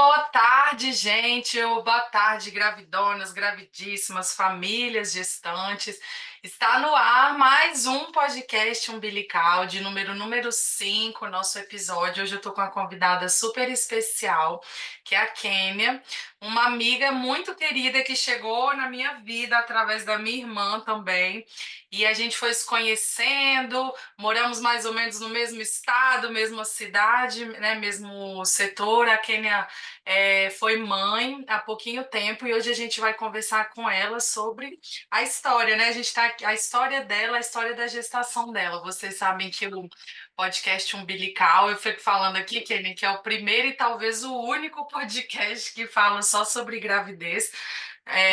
boa tarde, gente. Boa tarde, gravidonas, gravidíssimas, famílias gestantes. Está no ar mais um podcast umbilical de número 5, nosso episódio. Hoje eu estou com uma convidada super especial, que é a Kênia, uma amiga muito querida que chegou na minha vida através da minha irmã também. E a gente foi se conhecendo, moramos mais ou menos no mesmo estado, mesma cidade, né, mesmo setor. A Kênia foi mãe há pouquinho tempo e hoje a gente vai conversar com ela sobre a história, né? A gente tá a história dela, a história da gestação dela. Vocês sabem que o podcast umbilical, eu fico falando aqui, Kênia, que é o primeiro e talvez o único podcast que fala só sobre gravidez.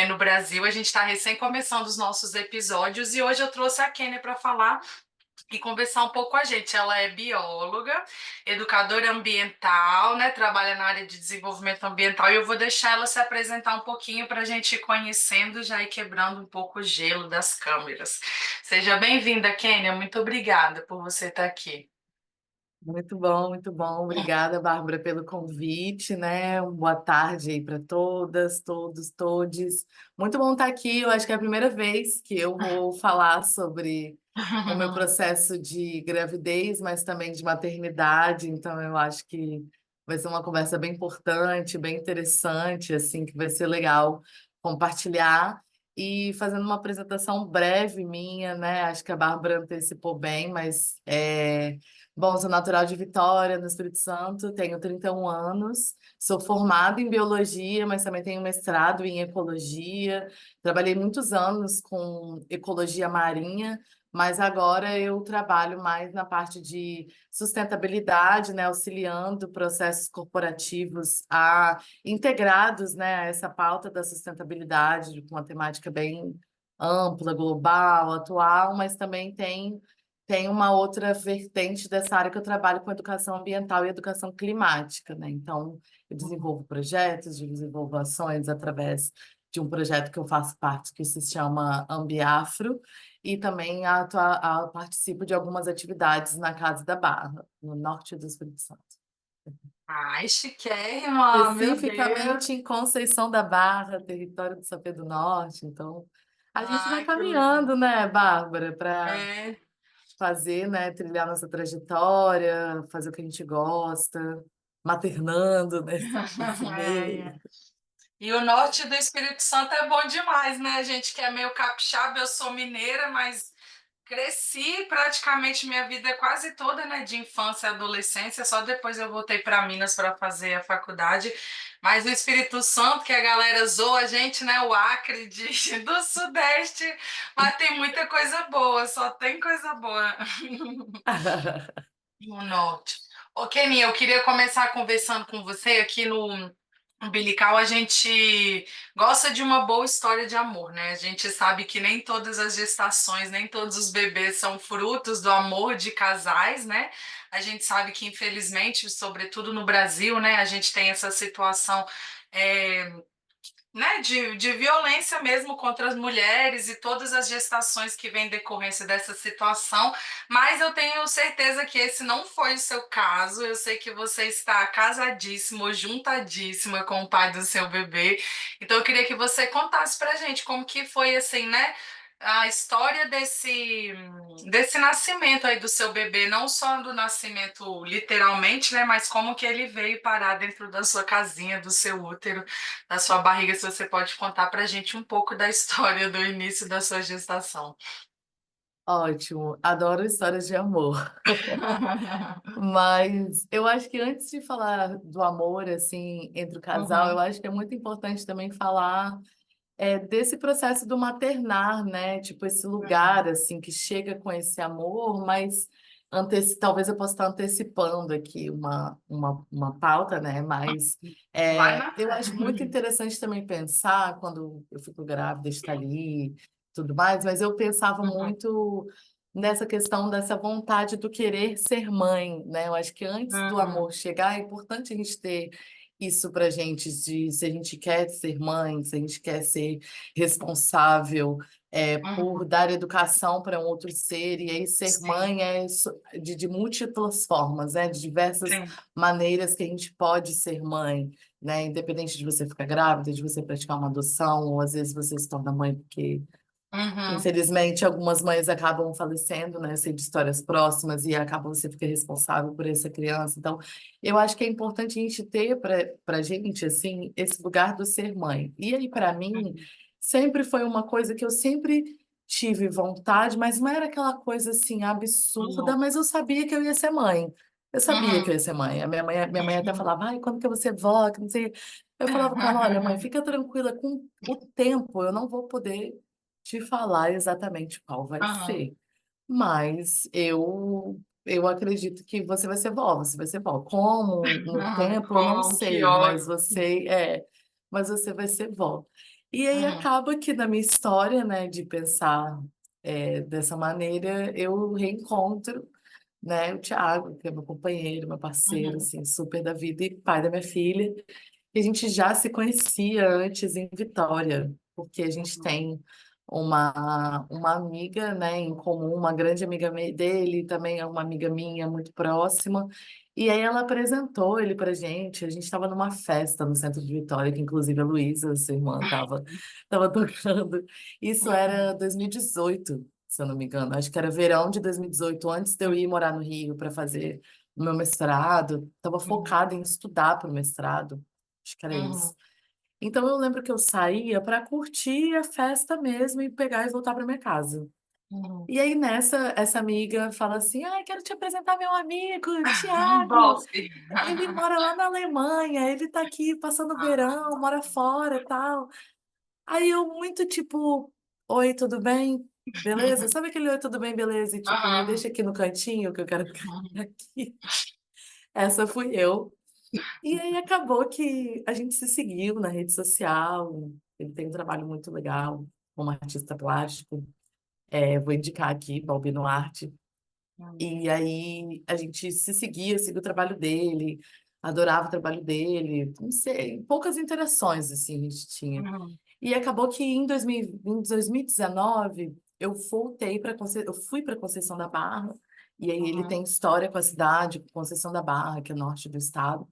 No Brasil, a gente está recém começando os nossos episódios e hoje eu trouxe a Kênia para falar e conversar um pouco com a gente. Ela é bióloga, educadora ambiental, né? Trabalha na área de desenvolvimento ambiental e eu vou deixar ela se apresentar um pouquinho para a gente ir conhecendo já e quebrando um pouco o gelo das câmeras. Seja bem-vinda, Kênia. Muito obrigada por você estar aqui. Muito bom, muito bom. Obrigada, Bárbara, pelo convite, né? Boa tarde aí para todas, todos, todes. Muito bom estar aqui. Eu acho que é a primeira vez que eu vou falar sobre o meu processo de gravidez, mas também de maternidade. Então, eu acho que vai ser uma conversa bem importante, bem interessante, assim, que vai ser legal compartilhar. E fazendo uma apresentação breve minha, né? Acho que a Bárbara antecipou bem, mas bom, sou natural de Vitória, no Espírito Santo, tenho 31 anos, sou formada em biologia, mas também tenho mestrado em ecologia. Trabalhei muitos anos com ecologia marinha, mas agora eu trabalho mais na parte de sustentabilidade, né, auxiliando processos corporativos integrados, né, a essa pauta da sustentabilidade, com uma temática bem ampla, global, atual, mas também tem uma outra vertente dessa área que eu trabalho com educação ambiental e educação climática, né? Então, eu desenvolvo projetos, desenvolvo ações através de um projeto que eu faço parte que se chama Ambiafro e também participo de algumas atividades na Casa da Barra, no norte do Espírito Santo. Ai, chiquérrima, meu Deus. Especificamente em Conceição da Barra, território do Sapê do Norte. Então, a gente vai Ai, que legal. caminhando, né, Bárbara, para É, fazer, né, trilhar nossa trajetória, fazer o que a gente gosta, maternando nesse meio. é. E o norte do Espírito Santo é bom demais, né? A gente que é meio capixaba, eu sou mineira, mas cresci praticamente minha vida quase toda, né, de infância e adolescência. Só depois eu voltei para Minas para fazer a faculdade. Mas o Espírito Santo, que a galera zoa a gente, né, o Acre do Sudeste, mas tem muita coisa boa, só tem coisa boa no norte. Ô, Kenia, eu queria começar conversando com você aqui no Umbilical. A gente gosta de uma boa história de amor, né? A gente sabe que nem todas as gestações, nem todos os bebês são frutos do amor de casais, né? A gente sabe que, infelizmente, sobretudo no Brasil, né, a gente tem essa situação. é, né, de violência mesmo contra as mulheres e todas as gestações que vêm em decorrência dessa situação, mas eu tenho certeza que esse não foi o seu caso. Eu sei que você está casadíssimo, juntadíssima com o pai do seu bebê. Então eu queria que você contasse pra gente como que foi assim, né? A história desse nascimento aí do seu bebê, não só do nascimento literalmente, né, mas como que ele veio parar dentro da sua casinha, do seu útero, da sua barriga. Se você pode contar pra gente um pouco da história do início da sua gestação. Ótimo, adoro histórias de amor. Mas eu acho que antes de falar do amor, assim, entre o casal, eu Uhum, acho que é muito importante também falar desse processo do maternar, né? Tipo, esse uhum. lugar, assim, que chega com esse amor, mas talvez eu possa estar antecipando aqui uma pauta, né? Mas Vai na eu fé. acho muito interessante também pensar, quando eu fico grávida, estar ali, tudo mais, mas eu pensava Uhum, muito nessa questão dessa vontade do querer ser mãe, né? Eu acho que antes do uhum, amor chegar, é importante a gente ter isso pra gente, de se a gente quer ser mãe, se a gente quer ser responsável por Uhum. dar educação para um outro ser, e aí ser Sim, mãe é de múltiplas formas, né? De diversas sim. maneiras que a gente pode ser mãe, né? Independente de você ficar grávida, de você praticar uma adoção, ou às vezes você se torna mãe porque Uhum. infelizmente, algumas mães acabam falecendo, né? Eu sei de histórias próximas e acabam você fica responsável por essa criança. Então, eu acho que é importante a gente ter para gente assim esse lugar do ser mãe. E aí, para mim, Uhum. sempre foi uma coisa que eu sempre tive vontade, mas não era aquela coisa assim absurda, Louco. mas eu sabia que eu ia ser mãe. Eu sabia que eu Uhum. ia ser mãe. A minha mãe até falava, ai, quando que você vó? Que não sei. Eu falava com ela, olha, mãe, fica tranquila, com o tempo eu não vou poder te falar exatamente qual vai Uhum. ser, mas eu acredito que você vai ser vó, você vai ser vó. Como no tempo eu não Como, que sei, ódio. mas você vai ser vó. E aí Uhum. acaba que na minha história, né, de pensar dessa maneira, eu reencontro, né, o Thiago, que é meu companheiro, meu parceiro, Uhum. assim, super da vida e pai da minha filha. E a gente já se conhecia antes em Vitória, porque a gente Uhum. tem uma amiga, né, em comum, uma grande amiga dele, também é uma amiga minha muito próxima. E aí ela apresentou ele pra gente. A gente estava numa festa no centro de Vitória, que inclusive a Luísa, sua irmã, tava tocando. Isso era Uhum. 2018, se eu não me engano. Acho que era verão de 2018, antes de eu ir morar no Rio para fazer o meu mestrado. Estava Uhum. focada em estudar para o mestrado. Acho que era isso. Uhum. Então eu lembro que eu saía para curtir a festa mesmo e pegar e voltar para minha casa. Uhum. E aí nessa, essa amiga fala assim: "Ai, quero te apresentar meu amigo, Tiago. Bossy. Ele mora lá na Alemanha, ele tá aqui passando o verão, mora fora, tal". Aí eu muito tipo: "Oi, tudo bem? Beleza?". Sabe aquele oi, tudo bem, beleza? E tipo, me Aham. deixa aqui no cantinho que eu quero ficar aqui. Essa fui eu. E aí acabou que a gente se seguiu na rede social. Ele tem um trabalho muito legal como artista plástico. Vou indicar aqui, Balbino Arte. Uhum. E aí a gente se seguia, seguia o trabalho dele, adorava o trabalho dele. Não sei, poucas interações assim a gente tinha. Uhum. E acabou que em 2019 eu voltei eu fui para Conceição da Barra. E aí ele Uhum. tem história com a cidade, com Conceição da Barra, que é norte do estado.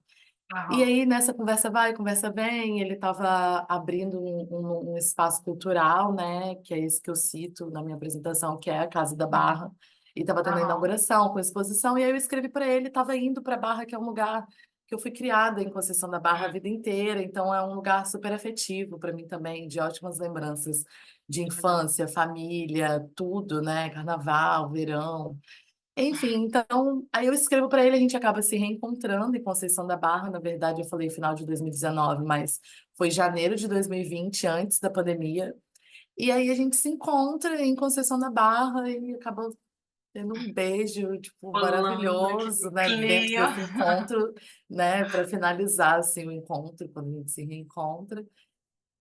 E Aham. aí, nessa conversa vai, conversa vem, ele estava abrindo um espaço cultural, né, que é esse que eu cito na minha apresentação, que é a Casa da Uhum. Barra, e estava tendo a Aham. inauguração com a exposição, e aí eu escrevi para ele, estava indo para Barra, que é um lugar que eu fui criada em Conceição da Barra a vida inteira, então é um lugar super afetivo para mim também, de ótimas lembranças de Uhum. infância, família, tudo, né, carnaval, verão. Enfim, então, aí eu escrevo para ele, a gente acaba se reencontrando em Conceição da Barra. Na verdade, eu falei final de 2019, mas foi janeiro de 2020, antes da pandemia. E aí a gente se encontra em Conceição da Barra e acaba tendo um beijo, tipo, Rolando maravilhoso, aquele né, dentro desse clima. encontro, né, para finalizar assim o encontro, quando a gente se reencontra.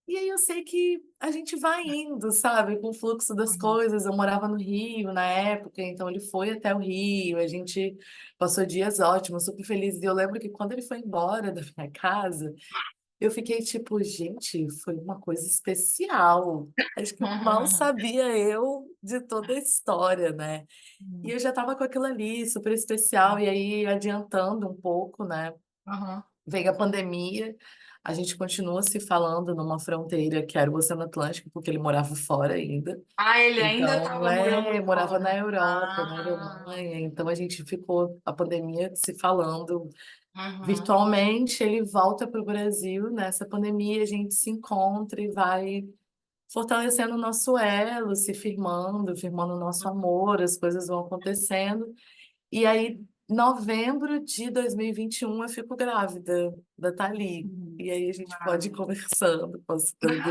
E aí eu sei que a gente vai indo, sabe, com o fluxo das Uhum. coisas. Eu morava no Rio na época, então ele foi até o Rio, a gente passou dias ótimos, super felizes. E eu lembro que quando ele foi embora da minha casa, eu fiquei tipo, gente, foi uma coisa especial. Acho que mal sabia eu de toda a história, né? E Uhum. eu já estava com aquilo ali, super especial, e aí adiantando um pouco, né? Uhum. Veio a pandemia, a gente continua se falando numa fronteira que era o Oceano Atlântico, porque ele morava fora ainda. Ah, ele ainda Então, estava morando morava na fora. Europa, na Ah. Alemanha. Então, a gente ficou a pandemia se falando Uhum. virtualmente. Ele volta para o Brasil nessa pandemia, a gente se encontra e vai fortalecendo o nosso elo, se firmando, firmando o nosso amor, as coisas vão acontecendo. E aí, novembro de 2021, eu fico grávida da Thalie. Uhum. E aí a gente pode ir Maravilha. conversando, postando.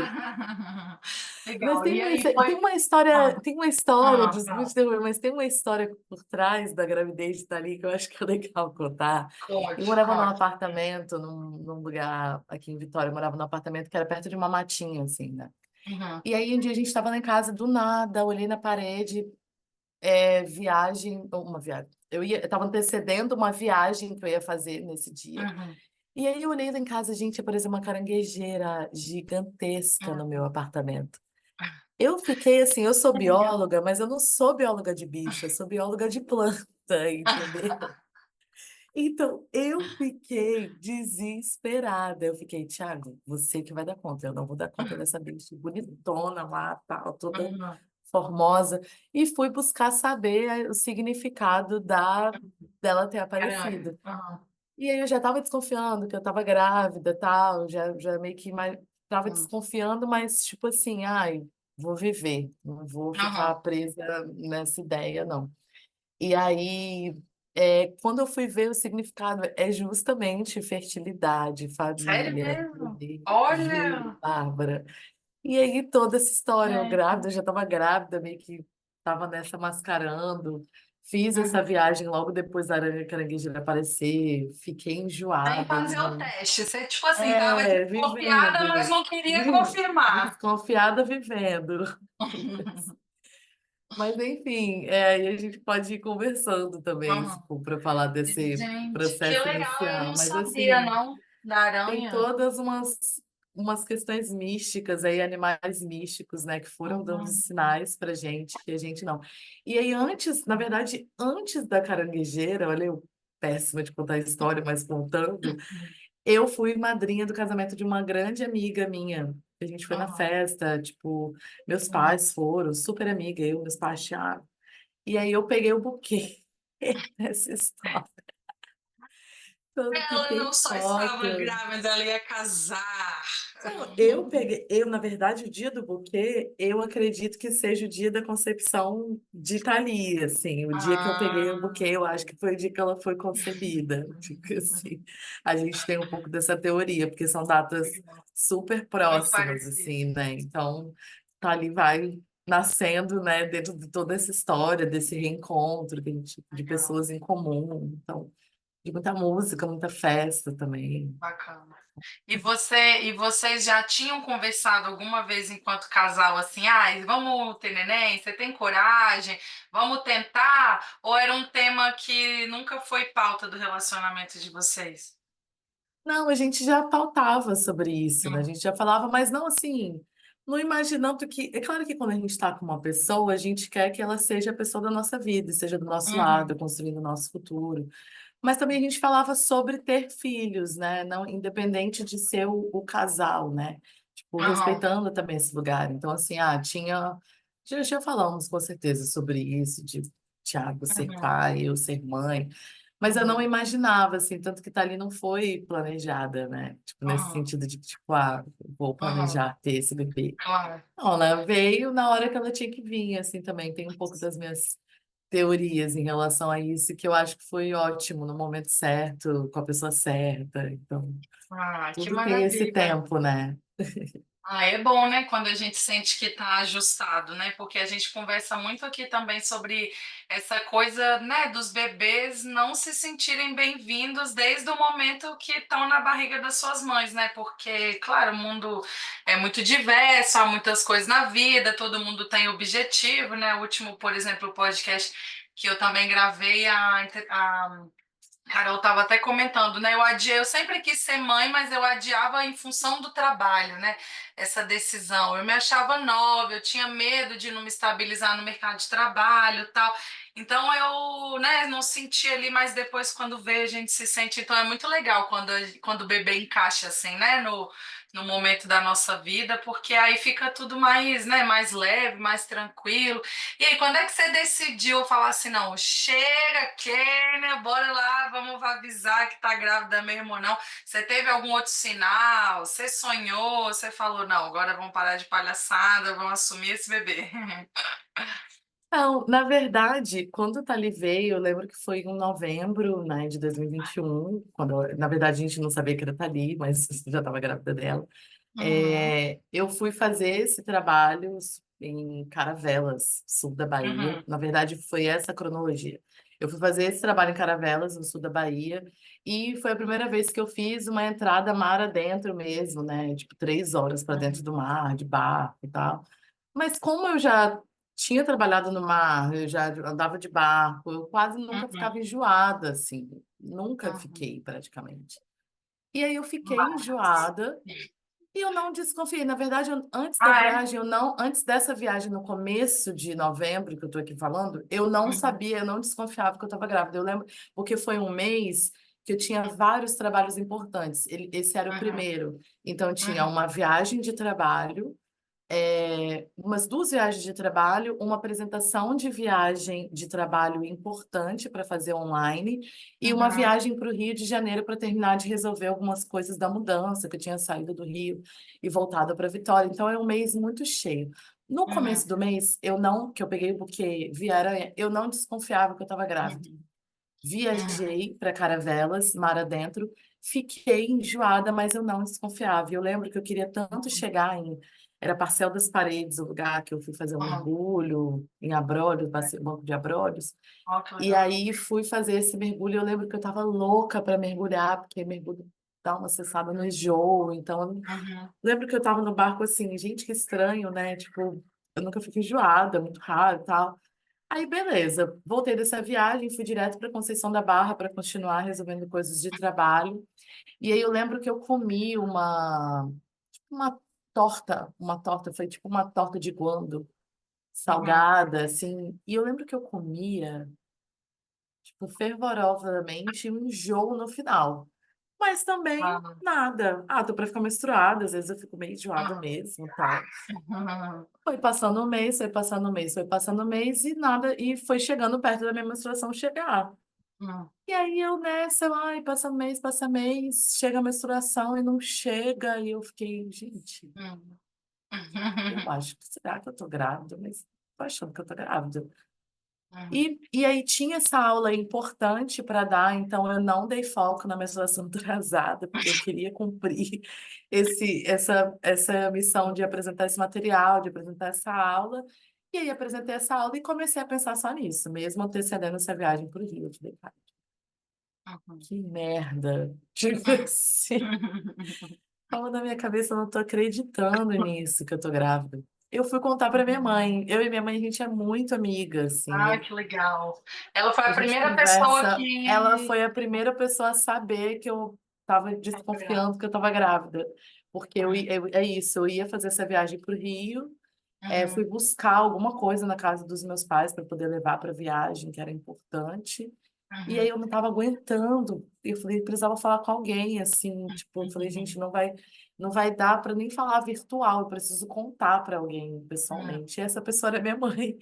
Mas Legal. E aí tem foi. uma história, Ah, tem uma história, desculpa fala. te interromper, mas tem uma história por trás da gravidez de Thalie que eu acho que é legal contar. Eu Conte, morava num conte. apartamento, num lugar aqui em Vitória, eu morava num apartamento que era perto de uma matinha, assim, né? Uhum. E aí um dia a gente estava lá em casa, do nada, olhei na parede, viagem, uma viagem. Eu estava antecedendo uma viagem que eu ia fazer nesse dia. Uhum. E aí eu olhei lá em casa, gente, apareceu uma caranguejeira gigantesca no Hum. meu apartamento. Eu fiquei assim, eu sou Que legal. bióloga, mas eu não sou bióloga de bicho, eu sou bióloga de planta, entendeu? Então, eu fiquei desesperada. Eu fiquei, Thiago, você que vai dar conta, eu não vou dar conta dessa bicha bonitona lá, tal, toda Uhum. formosa. E fui buscar saber o significado dela ter Caramba. aparecido. Uhum. E aí eu já estava desconfiando que eu estava grávida, tal, já meio que estava Uhum. desconfiando, mas tipo assim, ai, vou viver, não vou ficar Uhum. presa nessa ideia, não. E aí, quando eu fui ver o significado, é justamente fertilidade, Sério família, mesmo? bebê, juro, Olha, Bárbara. E aí, toda essa história, eu gente. grávida, eu já estava grávida, meio que estava nessa mascarando. Fiz essa Uhum. viagem logo depois da aranha carangueja aparecer, fiquei Nem enjoada, fazer o não. teste. Você, tipo assim, tava desconfiada, mas Vivendo, não queria confirmar. desconfiada vivendo. Mas enfim, aí a gente pode ir conversando também, se Uhum. for para falar desse Gente, que processo legal, eu inicial. não Mas sabia, assim, não, da tem aranha. todas umas questões místicas aí, animais místicos, né, que foram dando Uhum. sinais pra gente que a gente não. E aí antes, na verdade, antes da caranguejeira, olha, eu péssima de contar a história, mas contando, eu fui madrinha do casamento de uma grande amiga minha. A gente foi na Uhum. festa, tipo, meus Uhum. pais foram, super amiga, eu, meus pais, Thiago. E aí eu peguei o buquê nessa história. Tanto que Ela tem não só estava foto. grávida, ela ia casar. Não, eu peguei, na verdade, o dia do buquê, eu acredito que seja o dia da concepção de Thalia, assim, o dia que eu peguei o buquê, Ah, eu acho que foi o dia que ela foi concebida, tipo assim, a gente tem um pouco dessa teoria, porque são datas super muito próximas, parecido. assim, né, então, Thalia vai nascendo, né, dentro de toda essa história, desse reencontro de Legal, pessoas em comum, então, de muita música, muita festa também. bacana. E vocês já tinham conversado alguma vez enquanto casal assim, vamos ter neném? Você tem coragem? Vamos tentar? Ou era um tema que nunca foi pauta do relacionamento de vocês? Não, a gente já pautava sobre isso, né? A Hum. gente já falava, mas não assim, não imaginando que. É claro que quando a gente está com uma pessoa, a gente quer que ela seja a pessoa da nossa vida, seja do nosso lado, Uhum. construindo o nosso futuro. Mas também a gente falava sobre ter filhos, né? Não, independente de ser o casal, né? Tipo, Uhum. respeitando também esse lugar. Então, assim, já falamos com certeza sobre isso, de Tiago ser Uhum. pai, eu ser mãe. Mas eu não Uhum. imaginava, assim, tanto que ali não foi planejada, né? Tipo, nesse Uhum. sentido de, tipo, vou Uhum. planejar ter esse bebê. Claro. Não, ela veio na hora que ela tinha que vir, assim, também. Tem um pouco das minhas teorias em relação a isso, que eu acho que foi ótimo no momento certo, com a pessoa certa. Então, Que tudo tem esse maravilha. tempo, né? É bom, né, quando a gente sente que está ajustado, né? Porque a gente conversa muito aqui também sobre essa coisa, né, dos bebês não se sentirem bem-vindos desde o momento que estão na barriga das suas mães, né? Porque, claro, o mundo é muito diverso, há muitas coisas na vida, todo mundo tem objetivo, né? O último, por exemplo, podcast que eu também gravei, a Carol estava até comentando, né? Eu sempre quis ser mãe, mas eu adiava em função do trabalho, né? Essa decisão. Eu me achava nova, eu tinha medo de não me estabilizar no mercado de trabalho, e tal. Então eu, né, não sentia ali, mas depois quando veio a gente se sente. Então é muito legal quando o bebê encaixa assim, né, no momento da nossa vida, porque aí fica tudo mais, né, mais leve, mais tranquilo. E aí, quando é que você decidiu falar assim, não, chega, Kênia, bora lá, vamos avisar que tá grávida mesmo ou não? Você teve algum outro sinal? Você sonhou? Você falou, não, agora vamos parar de palhaçada, vamos assumir esse bebê. Não, na verdade, quando o Tali veio, eu lembro que foi em novembro, né, de 2021, quando, na verdade, a gente não sabia que era Tali, mas já estava grávida dela. Uhum, Eu fui fazer esse trabalho em Caravelas, sul da Bahia. uhum, Na verdade, foi essa a cronologia. Eu fui fazer esse trabalho em Caravelas, no sul da Bahia, e foi a primeira vez que eu fiz uma entrada mar adentro mesmo, né? Tipo, 3 horas para dentro uhum, do mar, de barco e tal. Mas como eu já tinha trabalhado no mar, eu já andava de barco, eu quase nunca uhum, ficava enjoada, assim. Nunca uhum. fiquei, praticamente. E aí eu fiquei Mas. enjoada e eu não desconfiei. Na verdade, antes da Ah, é? viagem, eu não, antes dessa viagem, no começo de novembro, que eu tô aqui falando, eu não Uhum, sabia, eu não desconfiava que eu estava grávida. Eu lembro, porque foi um mês que eu tinha vários trabalhos importantes. Esse era o uhum, primeiro. Então, eu tinha uhum, uma viagem de trabalho, umas duas viagens de trabalho, uma apresentação de viagem de trabalho importante para fazer online e uma uhum, viagem para o Rio de Janeiro para terminar de resolver algumas coisas da mudança, que eu tinha saído do Rio e voltado para Vitória. Então é um mês muito cheio. No uhum, começo do mês, eu não, que eu peguei o buquê via aranha, eu não desconfiava que eu estava grávida. uhum, uhum, Viajei para Caravelas, mar adentro, fiquei enjoada, mas eu não desconfiava. Eu lembro que eu queria tanto uhum, chegar em. Era Parcel das Paredes, o lugar que eu fui fazer um uhum. mergulho em Abrolhos, banco de Abrolhos. Ó, que E legal. aí fui fazer esse mergulho. Eu lembro que eu estava louca para mergulhar, porque mergulho dá uma cessada no enjoo. Então, eu Uhum, lembro que eu estava no barco assim, gente, que estranho, né? Tipo, eu nunca fico enjoada, muito raro e tal. Aí, beleza. Voltei dessa viagem, fui direto para Conceição da Barra para continuar resolvendo coisas de trabalho. E aí eu lembro que eu comi uma uma torta, foi tipo uma torta de guando, uhum. salgada, assim. E eu lembro que eu comia, tipo, fervorosamente, um enjoo no final. Mas também Ah, nada. Ah, tô para ficar menstruada, às vezes eu fico meio enjoada uhum, mesmo, tal. uhum, Foi passando um mês, foi passando um mês, foi passando um mês e nada, e foi chegando perto da minha menstruação chegar. uhum, E aí eu nessa, ai, passa mês, chega a menstruação e não chega, e eu fiquei, gente, uhum, eu acho que será que eu tô grávida? Mas tô achando que eu tô grávida. uhum, E aí tinha essa aula importante para dar, então eu não dei foco na menstruação atrasada, porque eu queria cumprir essa missão de apresentar esse material, de apresentar essa aula. E aí apresentei essa aula e comecei a pensar só nisso, mesmo antecedendo essa viagem para o Rio. Eu falei, cara, uhum, que merda. Tipo assim, uhum, tava na minha cabeça, eu não tô acreditando nisso que eu tô grávida. Eu fui contar para minha mãe. Eu e minha mãe, a gente é muito amiga, Ai, assim. que legal. Ela foi A a gente primeira pessoa conversa. Ela que. foi a primeira pessoa a saber que eu estava Tava grávida. desconfiando que eu estava grávida. Porque é isso, eu ia fazer essa viagem para o Rio, fui Uhum, buscar alguma coisa na casa dos meus pais para poder levar para a viagem, que era importante. E aí uhum, eu não estava aguentando. Eu falei, precisava falar com alguém, assim, tipo, eu falei, gente, uhum, não vai dar para nem falar virtual, eu preciso contar para alguém uhum. pessoalmente. E essa pessoa era minha mãe.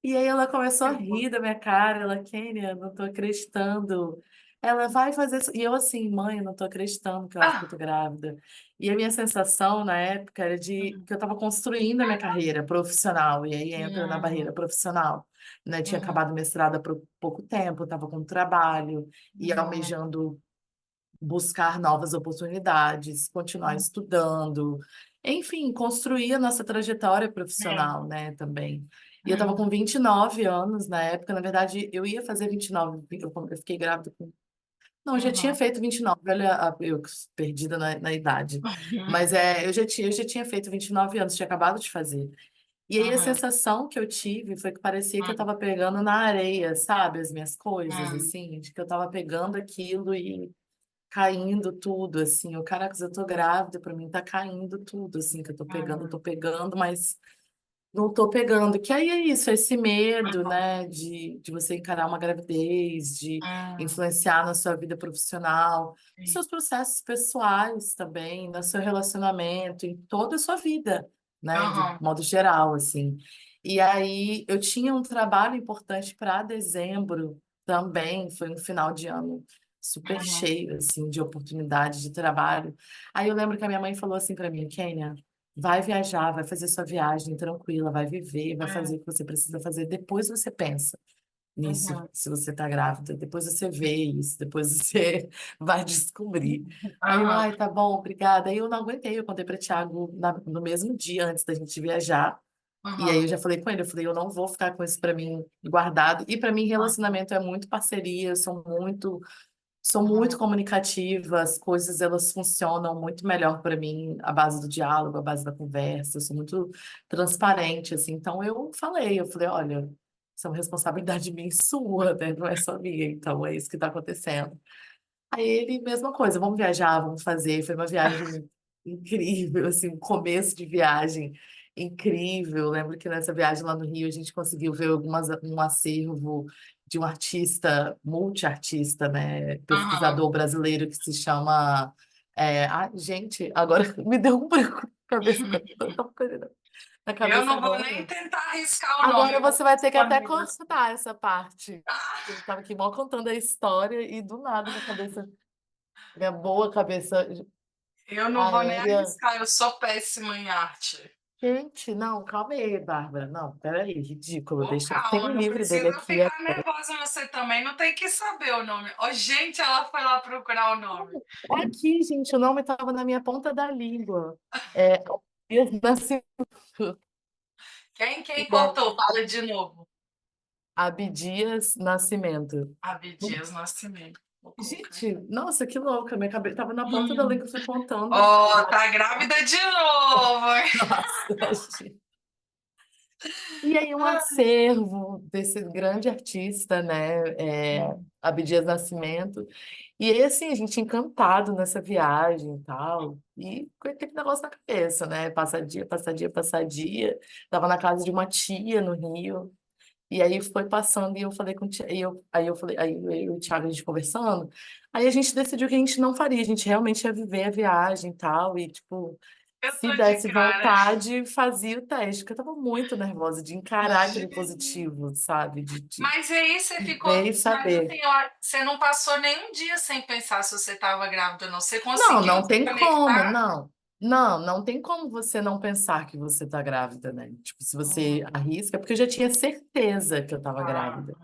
E aí ela começou a rir da minha cara, ela, Kênia, não tô acreditando. Ela vai fazer isso. E eu assim, mãe, eu não tô acreditando que eu acho que eu tô Ah, grávida. E a minha sensação na época era de uhum, que eu estava construindo a minha carreira profissional. E aí entra na barreira uhum, profissional. Né? Tinha uhum, acabado o mestrado há pouco tempo, estava com trabalho e uhum, almejando buscar novas oportunidades, continuar uhum. estudando, enfim, construir a nossa trajetória Sim. profissional, né, também. E eu estava Uhum, com 29 anos na época, na verdade, eu ia fazer 29, eu fiquei grávida com. Não, eu já tinha uhum, feito 29, olha, eu perdida na idade. uhum, Mas eu já tinha feito 29 anos, tinha acabado de fazer. E aí a uhum, sensação que eu tive foi que parecia que eu uhum, estava pegando na areia, sabe, as minhas coisas, uhum, assim, de que eu estava pegando aquilo e caindo tudo, assim. Eu, caraca, eu tô grávida, pra mim tá caindo tudo, assim, que eu tô uhum, pegando, mas não tô pegando. Que aí é isso, esse medo, uhum, né, de você encarar uma gravidez, de uhum. influenciar na sua vida profissional, nos Sim. seus processos pessoais também, no seu relacionamento, em toda a sua vida, né, de Uhum, modo geral, assim. E aí eu tinha um trabalho importante para dezembro também, foi um final de ano super uhum, cheio, assim, de oportunidades de trabalho. Aí eu lembro que a minha mãe falou assim para mim, Kênia, vai viajar, vai fazer sua viagem tranquila, vai viver, vai fazer o que você precisa fazer. Depois você pensa nisso, uhum, se você está grávida. Depois você vê isso, depois você vai descobrir. Aí eu, uhum, ai, tá bom, obrigada. Aí eu não aguentei, eu contei para Thiago no mesmo dia antes da gente viajar. E aí uhum, eu já falei com ele, eu falei, eu não vou ficar com isso para mim guardado. E para mim relacionamento é muito parceria, eu sou muito uhum, comunicativa, as coisas elas funcionam muito melhor para mim à base do diálogo, à base da conversa, eu sou muito transparente, assim. Então eu falei, olha, isso é uma responsabilidade minha e sua, né? Não é só minha, então é isso que está acontecendo. Aí ele, mesma coisa, vamos viajar, vamos fazer. Foi uma viagem incrível, assim, um começo de viagem incrível. Lembro que nessa viagem lá no Rio a gente conseguiu ver um acervo de um artista, multiartista, né, Aham. pesquisador brasileiro que se chama. Gente, agora me deu um branco na cabeça, tanta coisa na Eu cabeça não vou nem agora. tentar arriscar o nome, Agora eu vou você vai ter que até disponibilizar. cortar essa parte. Eu estava aqui mal contando a história e do nada minha cabeça. Minha boa cabeça Eu não vou nem aérea. arriscar, eu sou péssima em arte. Gente, não, calma aí, Bárbara. Não, peraí, ridículo. Ô, Deixa. Tem calma, um não livro dele precisa aqui. ficar nervosa, você também não tem que saber o nome. Ô, gente, ela foi lá procurar o nome. É aqui, gente, o nome estava na minha ponta da língua. É, Dias Nascimento. Quem contou? Fala de novo. Abdias Nascimento. Abdias Nascimento. Vou colocar aqui. Gente, nossa, que louca. Minha cabeça estava na ponta da Hum. língua, eu fui contando. Ó, tá grávida de novo, hein? Nossa, e aí, um acervo desse grande artista, né, Hum. Abdias Nascimento. E aí, assim, a gente encantado nessa viagem e tal, e com aquele negócio na cabeça, né, passadia, passadia, passadia. Tava na casa de uma tia no Rio, e aí foi passando, e eu falei com o tia, aí eu falei, aí eu e o Thiago, a gente conversando, aí a gente decidiu que a gente não faria, a gente realmente ia viver a viagem e tal, e tipo, Eu se tô de desse cara. vontade, fazia o teste, porque eu tava muito nervosa de encarar aquele Gente. positivo, sabe? De Mas aí você ficou. ver e Mas saber. assim, você não passou nenhum dia sem pensar se você estava grávida ou não. Você Não, conseguiu não se tem como, conectar? não. Não, não tem como você não pensar que você tá grávida, né? Tipo, se você Hum. arrisca, porque eu já tinha certeza que eu tava Ah. grávida.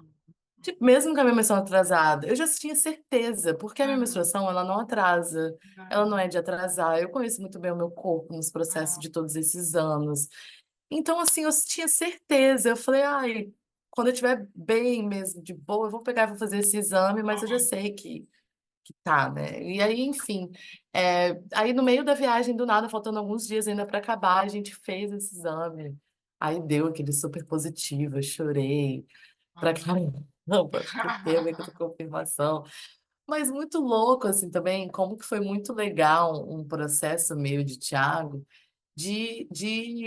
Tipo, mesmo com a minha menstruação atrasada, eu já tinha certeza, porque a minha Uhum. menstruação, ela não atrasa, ela não Uhum. é de atrasar. Eu conheço muito bem o meu corpo nos processos Uhum. de todos esses anos. Então, assim, eu tinha certeza. Eu falei, ai, quando eu estiver bem mesmo, de boa, eu vou pegar e vou fazer esse exame, mas eu já Uhum. sei que tá, né? E aí, enfim, aí no meio da viagem, do nada, faltando alguns dias ainda para acabar, a gente fez esse exame. Aí deu aquele super positivo, eu chorei pra Uhum. caramba, porque teve aquela confirmação. Mas muito louco, assim, também, como que foi muito legal um processo meio de Thiago de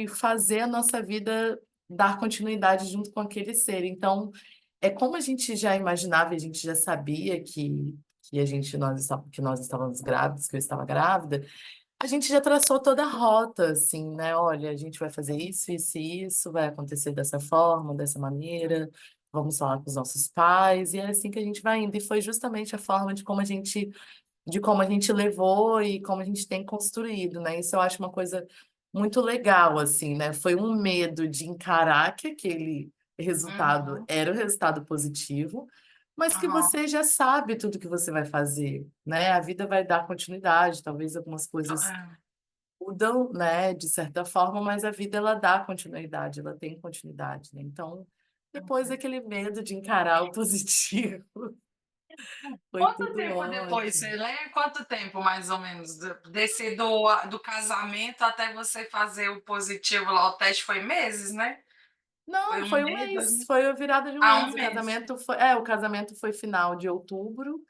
fazer a nossa vida dar continuidade junto com aquele ser. Então, é como a gente já imaginava, e a gente já sabia que que nós estávamos grávidos, que eu estava grávida, a gente já traçou toda a rota, assim, né? Olha, a gente vai fazer isso, isso e isso, vai acontecer dessa forma, dessa maneira, vamos falar com os nossos pais, e é assim que a gente vai indo. E foi justamente a forma de como a gente levou e como a gente tem construído, né? Isso eu acho uma coisa muito legal, assim, né? Foi um medo de encarar que aquele resultado Uhum. era o resultado positivo, mas que Uhum. você já sabe tudo que você vai fazer, né? A vida vai dar continuidade, talvez algumas coisas É. mudam, né, de certa forma, mas a vida ela dá continuidade, ela tem continuidade, né? Então, depois daquele medo de encarar o positivo, foi Quanto tudo tempo depois, ótimo. você lembra quanto tempo mais ou menos desse do casamento até você fazer o positivo lá, o teste foi meses, né? Foi Não, um foi um mês, 2 mês, meses? foi a virada de um Ah, mês. um mês. O casamento foi final de outubro.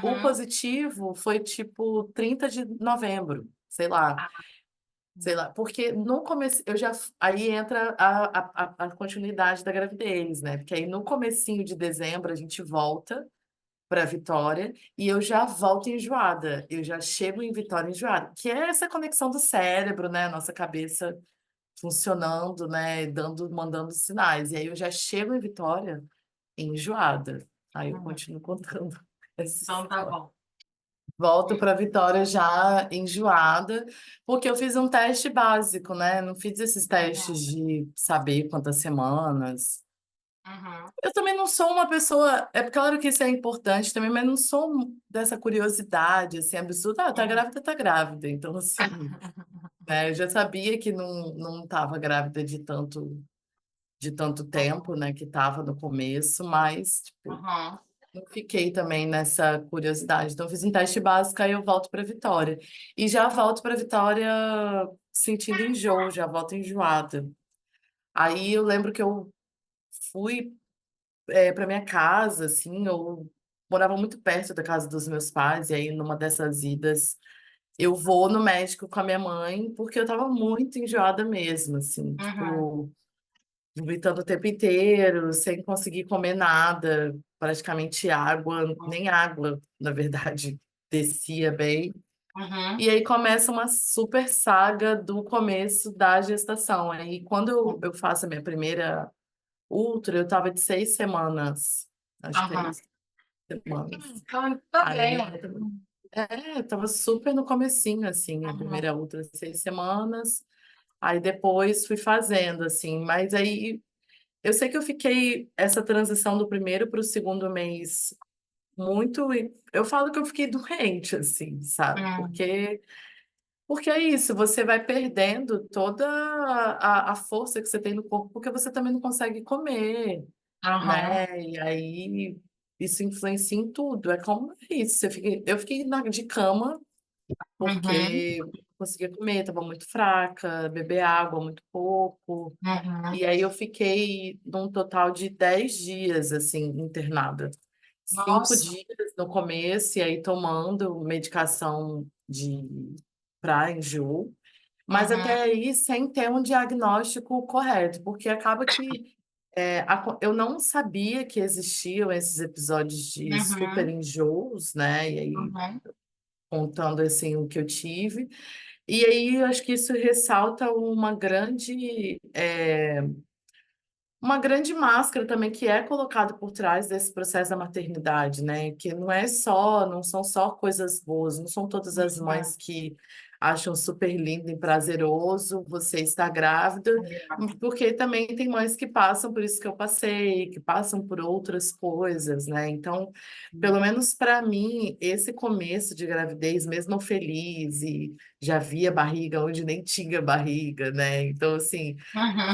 O Uhum. positivo foi tipo 30 de novembro, sei lá, porque no começo eu já aí entra a continuidade da gravidez, né? Porque aí no comecinho de dezembro a gente volta para Vitória e eu já volto enjoada. Eu já chego em Vitória enjoada, que é essa conexão do cérebro, né? Nossa cabeça funcionando, né? Mandando sinais. E aí eu já chego em Vitória enjoada. Aí eu Uhum. continuo contando essa Então tá história. bom. Volto para Vitória já enjoada, porque eu fiz um teste básico, né? Não fiz esses testes Uhum. de saber quantas semanas. Uhum. Eu também não sou uma pessoa. É claro que isso é importante também, mas não sou dessa curiosidade assim absurda. Ah, tá Uhum. grávida, tá grávida. Então assim, né? Eu já sabia que não estava grávida de tanto tempo, né? Que estava no começo, mas tipo, Uhum. não fiquei também nessa curiosidade. Então, eu fiz um teste básico, aí eu volto para Vitória. E já volto para Vitória sentindo enjoo, já volto enjoada. Aí eu lembro que eu fui para minha casa, assim, eu morava muito perto da casa dos meus pais, e aí numa dessas idas eu vou no médico com a minha mãe, porque eu tava muito enjoada mesmo, assim, Uhum, tipo, vomitando o tempo inteiro, sem conseguir comer nada, praticamente água, nem água, na verdade, descia bem. uhum, E aí começa uma super saga do começo da gestação. Aí quando eu faço a minha primeira ultra, eu tava de 6 semanas, acho que é uhum. isso, semanas. Então, tá bem. Aí eu tava super no comecinho, assim, a Uhum, primeira ultra 6 semanas. Aí depois fui fazendo, assim, mas aí eu sei que eu fiquei essa transição do primeiro para o segundo mês muito. Eu falo que eu fiquei doente, assim, sabe? uhum, Porque é isso, você vai perdendo toda a força que você tem no corpo, porque você também não consegue comer, uhum, né? E aí isso influencia em tudo. É como isso. Eu fiquei de cama uhum, porque não conseguia comer, estava muito fraca, beber água muito pouco. uhum. E aí eu fiquei num total de 10 dias, assim, internada. cinco Nossa. dias no começo, e aí tomando medicação para enjoo, mas até Uhum, aí sem ter um diagnóstico correto, porque acaba que eu não sabia que existiam esses episódios de super uhum, enjoos, né? E aí uhum, contando assim o que eu tive. E aí eu acho que isso ressalta uma grande máscara também que é colocado por trás desse processo da maternidade, né? Que não são só coisas boas, não são todas as mães que acham super lindo e prazeroso você estar grávida, porque também tem mães que passam por isso que eu passei, que passam por outras coisas, né? Então, pelo menos para mim, esse começo de gravidez, mesmo feliz e já via barriga onde nem tinha barriga, né? Então, assim,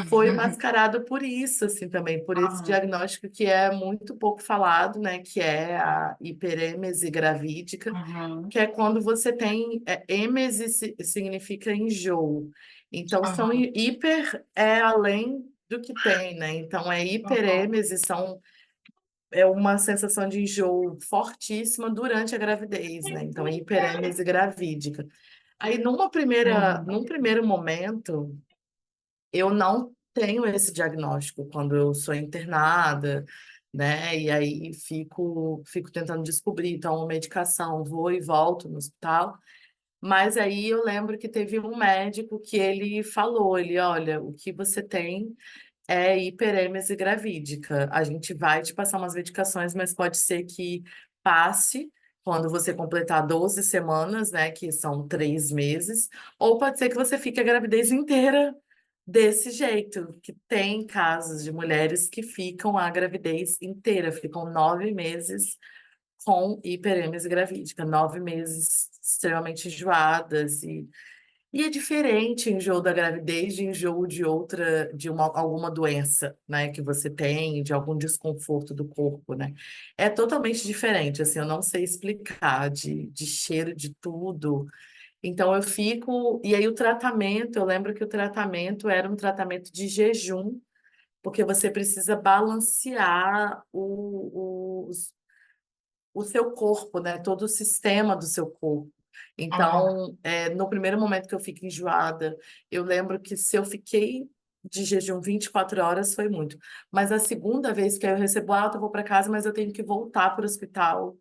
foi uhum, mascarado por isso, assim, também, por esse uhum, diagnóstico que é muito pouco falado, né, que é a hiperêmese gravídica, uhum, que é quando você tem, êmese significa enjoo, então são uhum, hiper é além do que tem, né, então hiperêmese é uma sensação de enjoo fortíssima durante a gravidez, né, então é hiperêmese gravídica. Aí uhum, num primeiro momento, eu não tenho esse diagnóstico quando eu sou internada, né? E aí fico tentando descobrir, tomo medicação, vou e volto no hospital. Mas aí eu lembro que teve um médico que ele falou, olha, o que você tem é hiperêmese gravídica. A gente vai te passar umas medicações, mas pode ser que passe quando você completar 12 semanas, né, que são 3 meses, ou pode ser que você fique a gravidez inteira desse jeito, que tem casos de mulheres que ficam a gravidez inteira, ficam 9 meses com hiperêmese gravídica, 9 meses extremamente enjoadas e é diferente enjoo da gravidez de enjoo de alguma doença, né, que você tem, de algum desconforto do corpo, né? É totalmente diferente, assim, eu não sei explicar, de cheiro, de tudo. Então eu fico. E aí o tratamento, eu lembro que o tratamento era um tratamento de jejum, porque você precisa balancear o seu corpo, né? Todo o sistema do seu corpo. uhum, Então, no primeiro momento que eu fico enjoada, eu lembro que se eu fiquei de jejum 24 horas foi muito. Mas a segunda vez que eu recebo alta, eu vou para casa, mas eu tenho que voltar para o hospital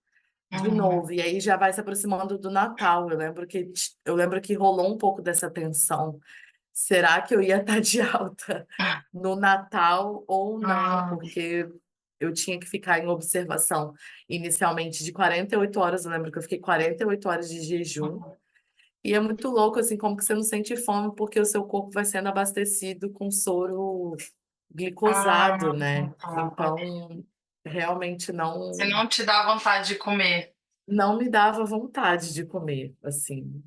de uhum. novo. E aí já vai se aproximando do Natal. Eu lembro que rolou um pouco dessa tensão. Será que eu ia estar de alta no Natal ou não? Uhum. Porque eu tinha que ficar em observação inicialmente de 48 horas. Eu lembro que eu fiquei 48 horas de jejum. E é muito louco, assim, como que você não sente fome, porque o seu corpo vai sendo abastecido com soro glicosado, né? Uhum. Então, realmente Se não te dá vontade de comer. não me dava vontade de comer, assim.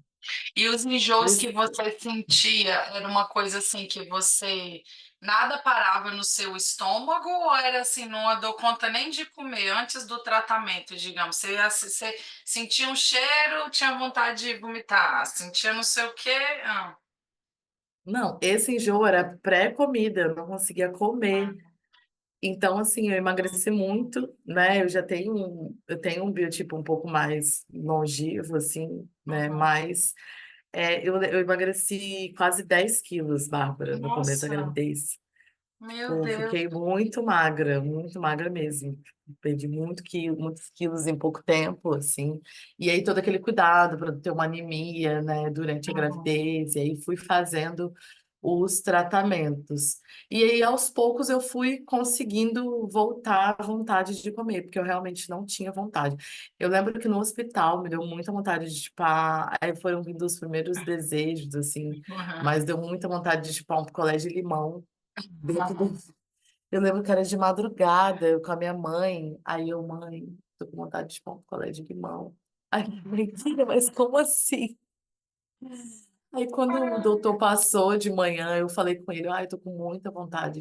E os enjoos que você sentia, era uma coisa assim que você nada parava no seu estômago ou era assim, não deu conta nem de comer antes do tratamento, digamos? Você sentia um cheiro, tinha vontade de vomitar, sentia não sei o quê. Ah. Não, esse enjoo era pré-comida, eu não conseguia comer. Então, assim, eu emagreci muito, né? Eu tenho um biotipo um pouco mais longevo, assim, né? Uhum. Mas eu emagreci quase 10 quilos, Bárbara, no começo da Nossa, gravidez. meu Pô, Deus. fiquei muito magra mesmo. Perdi muitos quilos em pouco tempo, assim. E aí todo aquele cuidado para não ter uma anemia, né, durante a Uhum. gravidez. E aí fui fazendo os tratamentos. E aí aos poucos eu fui conseguindo voltar à vontade de comer, porque eu realmente não tinha vontade. Eu lembro que no hospital me deu muita vontade de chupar, aí foram vindo os primeiros desejos, assim, Uhum. mas deu muita vontade de chupar um picolé de limão dentro do... Eu lembro que era de madrugada, eu com a minha mãe. Aí eu, mãe, tô com vontade de pôr um picolé de limão. Aí, mentira, mas como assim? Aí quando o doutor passou de manhã, eu falei com ele, ai, tô com muita vontade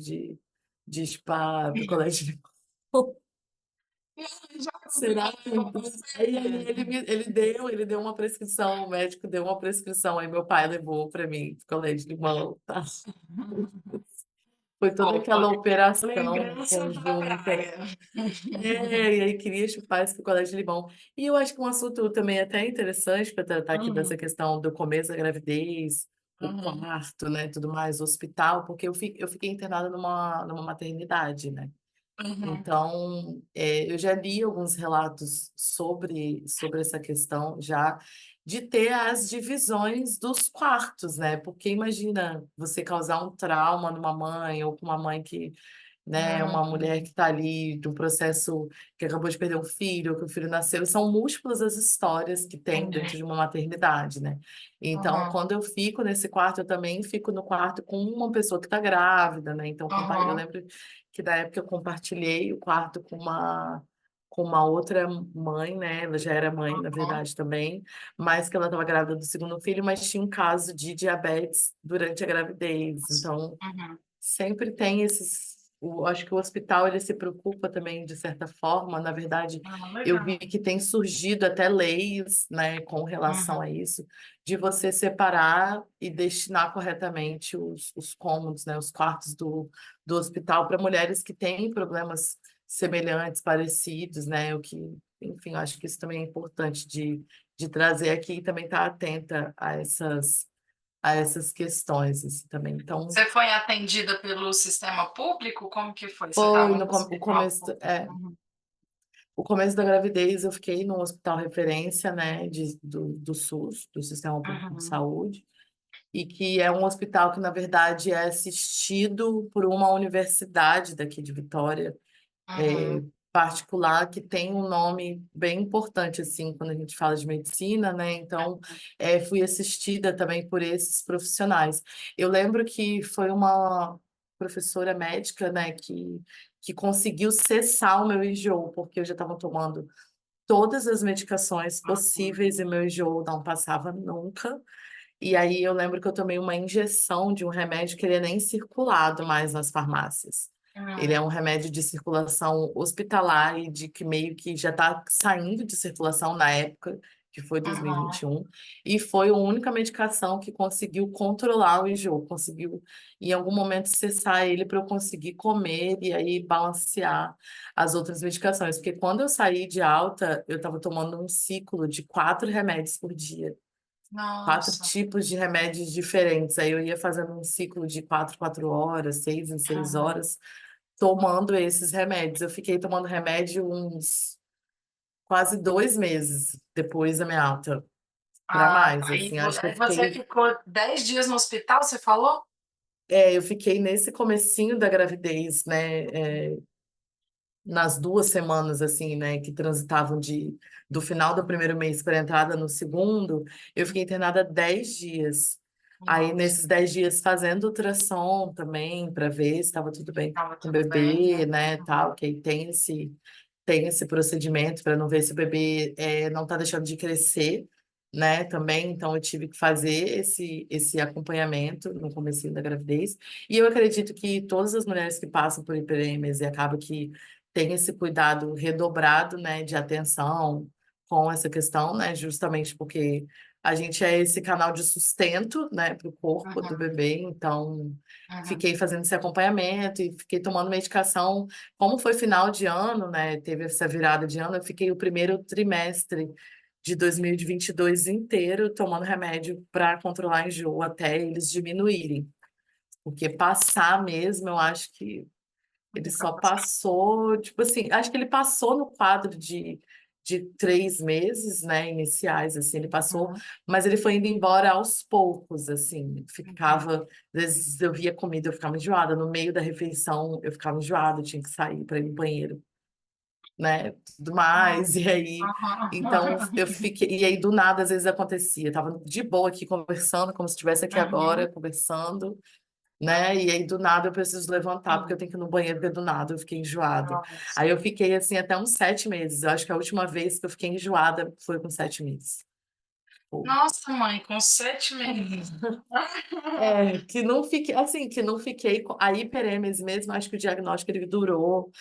de chupar picolé de limão. Já Será que... combinou com Aí você. ele deu uma prescrição, o médico deu uma prescrição, aí meu pai levou para mim picolé de limão, tá? Foi toda Opa, aquela operação lembrança da conjunta. praia. E aí queria chupar esse picolé de limão. E eu acho que um assunto também até interessante para tratar aqui dessa Uhum. questão do começo da gravidez, o Uhum. quarto, né, tudo mais, o hospital, porque eu fiquei internada numa maternidade, né? Uhum. Então, eu já li alguns relatos sobre essa questão já de ter as divisões dos quartos, né? Porque imagina você causar um trauma numa mãe ou com uma mãe que, né, uma mulher que Uhum. está ali de um processo que acabou de perder um filho, ou que o filho nasceu, são múltiplas as histórias que tem Entendi. dentro de uma maternidade, né? Então, Uhum. quando eu fico nesse quarto, eu também fico no quarto com uma pessoa que está grávida, né? Então, eu Uhum. lembro que da época eu compartilhei o quarto com uma outra mãe, né? Ela já era mãe, na Uhum. verdade, também, mas que ela estava grávida do segundo filho, mas tinha um caso de diabetes durante a gravidez. Então, Uhum. sempre tem esses. Acho que o hospital ele se preocupa também, de certa forma. Na verdade, Ah, eu vi legal. que tem surgido até leis, né, com relação Uhum. a isso, de você separar e destinar corretamente os cômodos, né, os quartos do hospital para mulheres que têm problemas semelhantes, parecidos, né, o que, enfim, eu acho que isso também é importante de trazer aqui e também estar atenta a essas questões assim, também. Então, Você foi atendida pelo sistema público? Como que foi? Você foi estava no no hospital público? Uhum. o começo da gravidez, eu fiquei no hospital referência, né, do SUS, do Sistema Público de Uhum. Saúde, e que é um hospital que, na verdade, é assistido por uma universidade daqui de Vitória, Uhum. particular, que tem um nome bem importante, assim, quando a gente fala de medicina, né? Então, fui assistida também por esses profissionais. Eu lembro que foi uma professora médica, né, que conseguiu cessar o meu enjoo, porque eu já estava tomando todas as medicações possíveis e Uhum. meu enjoo não passava nunca. E aí eu lembro que eu tomei uma injeção de um remédio que ele é nem circulado mais nas farmácias. Ele é um remédio de circulação hospitalar e de que meio que já está saindo de circulação na época, que foi Uhum. 2021, e foi a única medicação que conseguiu controlar o enjoo, conseguiu em algum momento cessar ele para eu conseguir comer e aí balancear as outras medicações. Porque quando eu saí de alta, eu estava tomando um ciclo de 4 remédios por dia. 4 Nossa. tipos de remédios diferentes. Aí eu ia fazendo um ciclo de 4 horas, 6 em 6 horas, tomando esses remédios. Eu fiquei tomando remédio uns quase 2 meses depois da minha alta, para Ah, mais, tá. assim. Acho que eu Aí você fiquei, ficou 10 dias no hospital, você falou? eu fiquei nesse comecinho da gravidez, né? Nas 2 semanas, assim, né, que transitavam do final do primeiro mês para a entrada no segundo, eu fiquei internada 10 dias. Aí, Nossa, nesses 10 dias, fazendo ultrassom também, para ver se estava tudo bem estava com o tudo bem, bebê, né? né, Uhum. tal, que aí tem esse procedimento para não ver se o bebê não está deixando de crescer, né, também. Então, eu tive que fazer esse acompanhamento no começo da gravidez. E eu acredito que todas as mulheres que passam por hiperêmesis e acaba que tem esse cuidado redobrado, né, de atenção com essa questão, né, justamente porque a gente é esse canal de sustento, né, para o corpo do Uhum, bebê, então uhum, fiquei fazendo esse acompanhamento e fiquei tomando medicação. Como foi final de ano, né, teve essa virada de ano, eu fiquei o primeiro trimestre de 2022 inteiro tomando remédio para controlar enjoo até eles diminuírem. Porque passar mesmo, eu acho que ele nunca só passou. passou, tipo assim, acho que ele passou no quadro de 3 meses, né, iniciais, assim, ele passou, Uhum, mas ele foi indo embora aos poucos, assim, uhum. ficava, às vezes eu via comida, eu ficava enjoada, no meio da refeição eu ficava enjoada, eu tinha que sair para ir no banheiro, né, tudo mais, e aí, então Uhum. eu fiquei, e aí do nada às vezes acontecia, eu tava de boa aqui conversando, como se estivesse aqui agora, Uhum. conversando, né? E aí do nada eu preciso levantar porque eu Sim. tenho que ir no banheiro, porque do nada eu fiquei enjoada. Nossa. Aí eu fiquei assim até uns 7 meses. Eu acho que a última vez que eu fiquei enjoada foi com 7 meses. Pô. Nossa, mãe, com 7 meses. É, que não fiquei, assim, que não fiquei com a hiperêmese mesmo, acho que o diagnóstico ele durou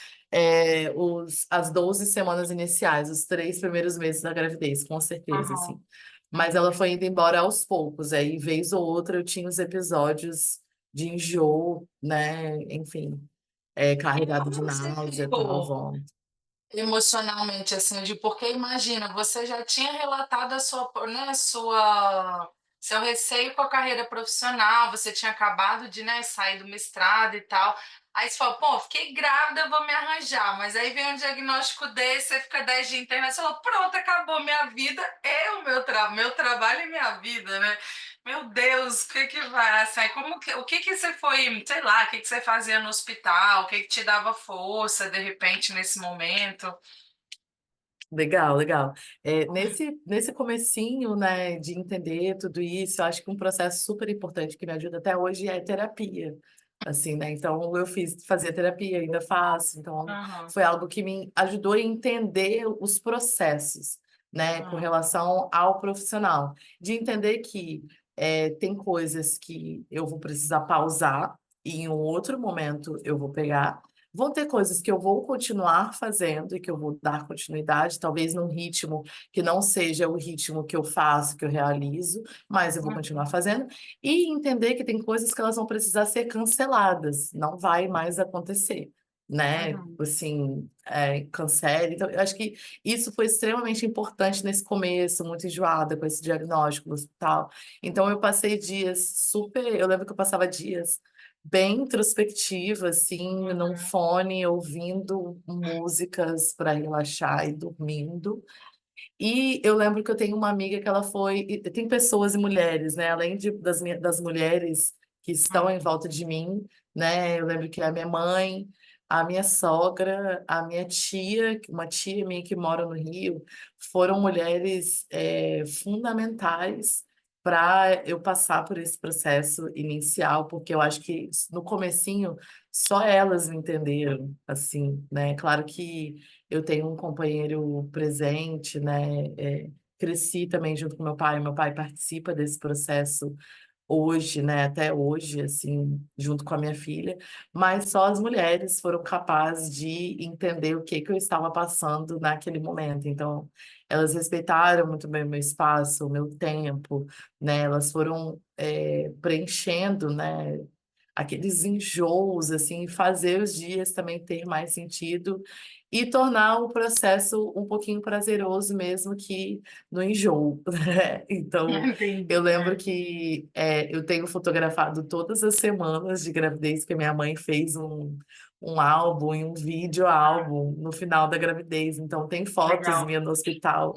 as 12 semanas iniciais, os 3 primeiros meses da gravidez, com certeza, Uhum, assim. Mas ela foi indo embora aos poucos, aí vez ou outra eu tinha os episódios de enjoo, né, enfim, E carregado de como você náusea, tal, ficou vômito. emocionalmente, assim, porque imagina, você já tinha relatado seu receio com a carreira profissional, você tinha acabado de, né, sair do mestrado e tal. Aí você falou, pô, fiquei grávida, vou me arranjar. Mas aí vem um diagnóstico desse, você fica 10 dias internado, você falou, pronto, acabou minha vida, meu trabalho e minha vida, né? Meu Deus, o que que vai, assim, o que que você foi, sei lá, o que que você fazia no hospital, o que que te dava força, de repente, nesse momento? Legal, legal. Nesse comecinho, né, de entender tudo isso, eu acho que um processo super importante que me ajuda até hoje é terapia, assim, né? Então, fazia terapia, ainda faço. Então, Aham, foi algo que me ajudou a entender os processos, né, com aham, relação ao profissional. De entender que tem coisas que eu vou precisar pausar e em um outro momento eu vou pegar. Vão ter coisas que eu vou continuar fazendo e que eu vou dar continuidade, talvez num ritmo que não seja o ritmo que eu faço, que eu realizo, mas eu vou continuar uhum, fazendo. E entender que tem coisas que elas vão precisar ser canceladas, não vai mais acontecer, né? uhum, Assim, cancele. Então, eu acho que isso foi extremamente importante nesse começo, muito enjoada com esse diagnóstico no hospital. Então, eu passei dias super. Eu lembro que eu passava dias bem introspectiva, assim, num uhum, fone, ouvindo músicas para relaxar e dormindo. E eu lembro que eu tenho uma amiga que ela foi. Tem pessoas e mulheres, né? Além das mulheres que estão em volta de mim, né? Eu lembro que a minha mãe, a minha sogra, a minha tia, uma tia minha que mora no Rio, foram mulheres fundamentais para eu passar por esse processo inicial, porque eu acho que no comecinho só elas me entenderam, assim, né? Claro que eu tenho um companheiro presente, né? Cresci também junto com meu pai participa desse processo hoje, né? Até hoje, assim, junto com a minha filha, mas só as mulheres foram capazes de entender o que que eu estava passando naquele momento. Então, elas respeitaram muito bem o meu espaço, o meu tempo, né? Elas foram preenchendo, né? Aqueles enjoos, assim, fazer os dias também ter mais sentido e tornar o processo um pouquinho prazeroso mesmo que no enjoo, né? Então, eu entendi. lembro que eu tenho fotografado todas as semanas de gravidez, que a minha mãe fez um álbum e um vídeo Ah, álbum no final da gravidez. Então, tem fotos legal. minhas no hospital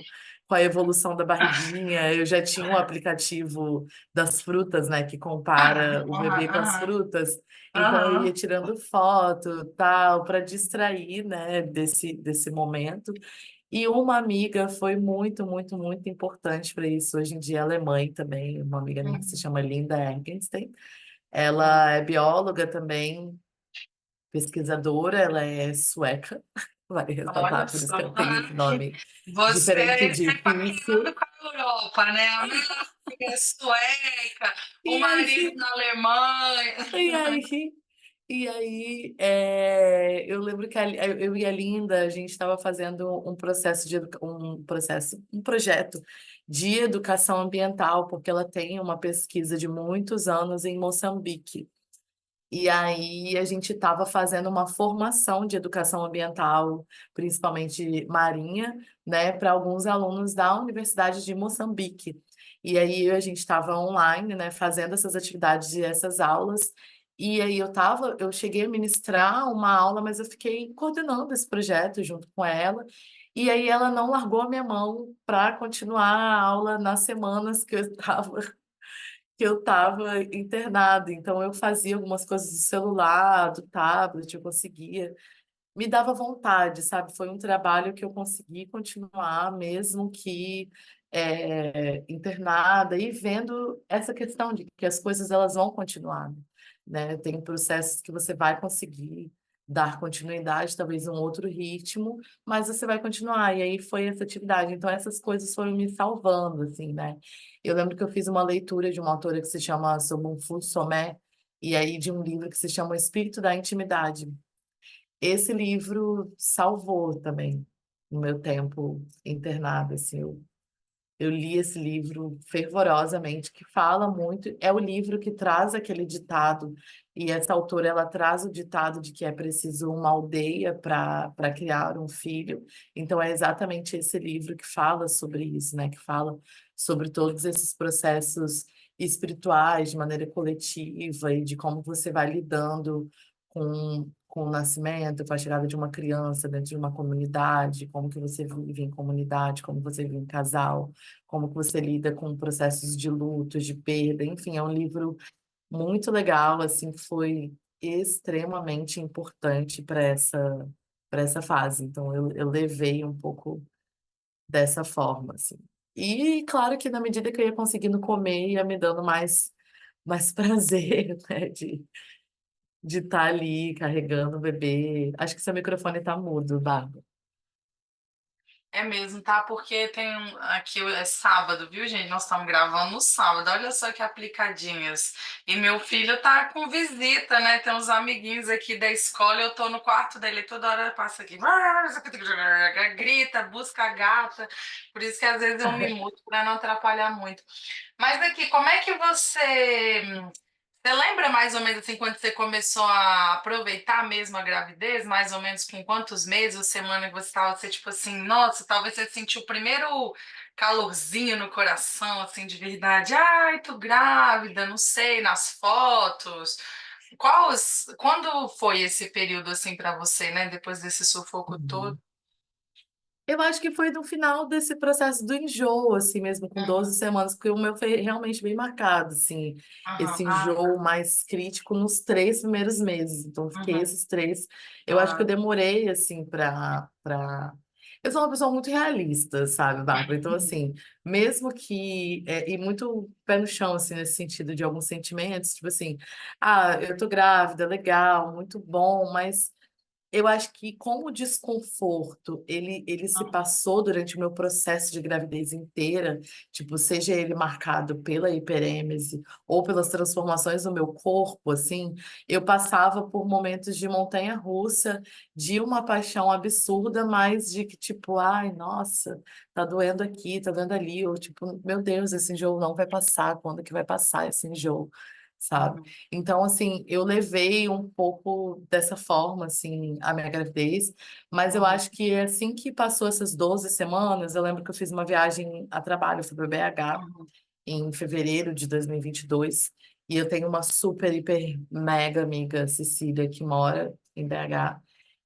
com a evolução da barriguinha. Eu já tinha um aplicativo das frutas, né, que compara o Aham, bebê com as aham, frutas. Então, eu ia aham, tirando foto, tal, para distrair, né, desse momento. E uma amiga foi muito, muito, muito importante para isso. Hoje em dia ela é mãe também, uma amiga minha que se uhum, chama Linda Ergenstein. uhum. Ela é bióloga também, pesquisadora, ela é sueca, vale Olha ressaltar, por isso só. que ela tem esse nome diferente e Você difícil. empacado com a Europa, né? A minha filha é sueca, o E marido aí, na Alemanha. e aí, eu lembro que eu e a Linda, a gente estava fazendo um processo um projeto de educação ambiental, porque ela tem uma pesquisa de muitos anos em Moçambique. E aí a gente estava fazendo uma formação de educação ambiental, principalmente marinha, né, para alguns alunos da Universidade de Moçambique. E aí a gente estava online, né, fazendo essas atividades e essas aulas. E aí eu cheguei a ministrar uma aula, mas eu fiquei coordenando esse projeto junto com ela. E aí ela não largou a minha mão para continuar a aula nas semanas que eu estava internada, então eu fazia algumas coisas do celular, do tablet, eu conseguia, me dava vontade, sabe? Foi um trabalho que eu consegui continuar, mesmo que internada, e vendo essa questão de que as coisas elas vão continuar, né? Tem processos que você vai conseguir dar continuidade, talvez um outro ritmo, mas você vai continuar. E aí foi essa atividade. Então essas coisas foram me salvando, assim, né? Eu lembro que eu fiz uma leitura de uma autora que se chama Sobonfu Somé, e aí de um livro que se chama O Espírito da Intimidade. Esse livro salvou também no meu tempo internado, assim, eu li esse livro fervorosamente, que fala muito, é o livro que traz aquele ditado, e essa autora, ela traz o ditado de que é preciso uma aldeia para criar um filho, então é exatamente esse livro que fala sobre isso, né, que fala sobre todos esses processos espirituais de maneira coletiva e de como você vai lidando com o nascimento, com a chegada de uma criança dentro de uma comunidade, como que você vive em comunidade, como você vive em casal, como que você lida com processos de luto, de perda, enfim, é um livro muito legal, assim, que foi extremamente importante para essa fase. Então eu levei um pouco dessa forma, assim. E claro que na medida que eu ia conseguindo comer, ia me dando mais prazer, né, de estar ali carregando o bebê. Acho que seu microfone está mudo, Bárbara. É mesmo, tá? Porque aqui é sábado, viu, gente? Nós estamos gravando no sábado. Olha só que aplicadinhas. E meu filho tá com visita, né? Tem uns amiguinhos aqui da escola. Eu tô no quarto dele toda hora passa aqui. Grita, busca a gata. Por isso que às vezes eu me muto para não atrapalhar muito. Mas aqui, como é que você lembra mais ou menos assim quando você começou a aproveitar mesmo a gravidez, mais ou menos com quantos meses ou semana que você estava, você tipo assim, nossa, talvez você sentiu o primeiro calorzinho no coração, assim, de verdade. Ai, tô grávida, não sei, nas fotos. Quando foi esse período assim para você, né, depois desse sufoco todo? Uhum. Eu acho que foi no final desse processo do enjoo, assim mesmo, com 12 Uhum, semanas, porque o meu foi realmente bem marcado, assim, uhum, esse ah, tá. enjoo mais crítico nos 3 primeiros meses. Então, eu fiquei Uhum, esses três. Eu acho que eu ah, demorei, assim, para. Eu sou uma pessoa muito realista, sabe, Bárbara? Então, assim, mesmo que. E muito pé no chão, assim, nesse sentido de alguns sentimentos, tipo assim, ah, eu tô grávida, legal, muito bom, mas. Eu acho que como o desconforto, ele se uhum, passou durante o meu processo de gravidez inteira, tipo, seja ele marcado pela hiperêmese ou pelas transformações no meu corpo, assim, eu passava por momentos de montanha-russa, de uma paixão absurda, mas de que, tipo, ai, nossa, tá doendo aqui, tá doendo ali, ou tipo, meu Deus, esse enjoo não vai passar, quando que vai passar esse enjoo? Sabe? uhum, Então, assim, eu levei um pouco dessa forma, assim, a minha gravidez, mas eu uhum, acho que assim que passou essas 12 semanas, eu lembro que eu fiz uma viagem a trabalho, fui para o BH uhum, em fevereiro de 2022, e eu tenho uma super, hiper, mega amiga, Cecília, que mora em BH.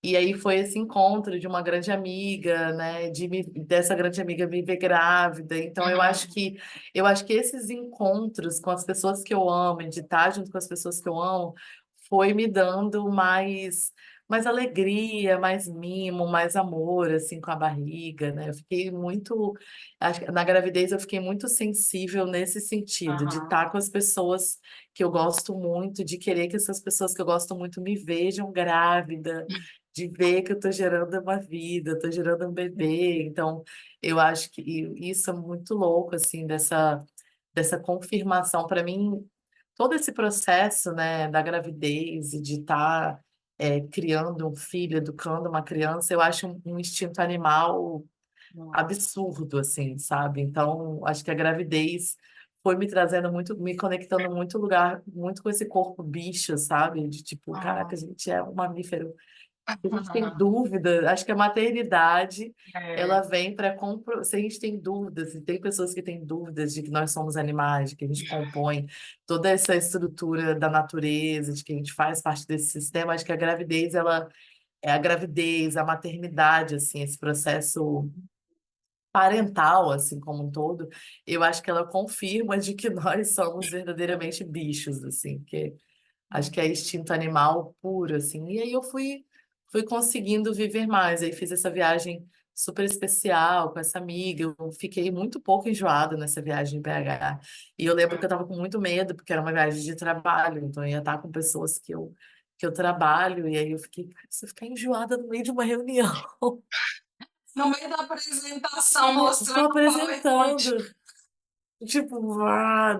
E aí foi esse encontro de uma grande amiga, né, dessa grande amiga me ver grávida. Então uhum, eu acho que esses encontros com as pessoas que eu amo, e de estar junto com as pessoas que eu amo, foi me dando mais alegria, mais mimo, mais amor, assim, com a barriga, né? Eu fiquei muito, acho que na gravidez eu fiquei muito sensível nesse sentido, de uhum. estar com as pessoas que eu gosto muito, de querer que essas pessoas que eu gosto muito me vejam grávida, de ver que eu estou gerando uma vida, estou gerando um bebê. Então, eu acho que isso é muito louco, assim, dessa confirmação. Para mim, todo esse processo, né, da gravidez e de estar criando um filho, educando uma criança, eu acho um instinto animal absurdo, assim, sabe? Então, acho que a gravidez foi me trazendo muito, me conectando muito lugar, muito com esse corpo bicho, sabe? De tipo, caraca, a Uhum. gente é um mamífero. A gente tem dúvida, acho que a maternidade, ela É. vem para se a gente tem dúvidas, e tem pessoas que têm dúvidas de que nós somos animais, de que a gente compõe toda essa estrutura da natureza, de que a gente faz parte desse sistema, acho que a gravidez, ela é a gravidez, a maternidade, assim, esse processo parental, assim, como um todo, eu acho que ela confirma de que nós somos verdadeiramente bichos, assim, que acho que é instinto animal puro, assim. E aí eu fui conseguindo viver mais. Aí fiz essa viagem super especial com essa amiga. Eu fiquei muito pouco enjoada nessa viagem em BH. E eu lembro que eu estava com muito medo, porque era uma viagem de trabalho, então eu ia estar com pessoas que eu trabalho. E aí eu fiquei, "Cara, se eu ficar enjoada no meio de uma reunião, No meio da apresentação, tô mostrando o PowerPoint. apresentando. Tipo,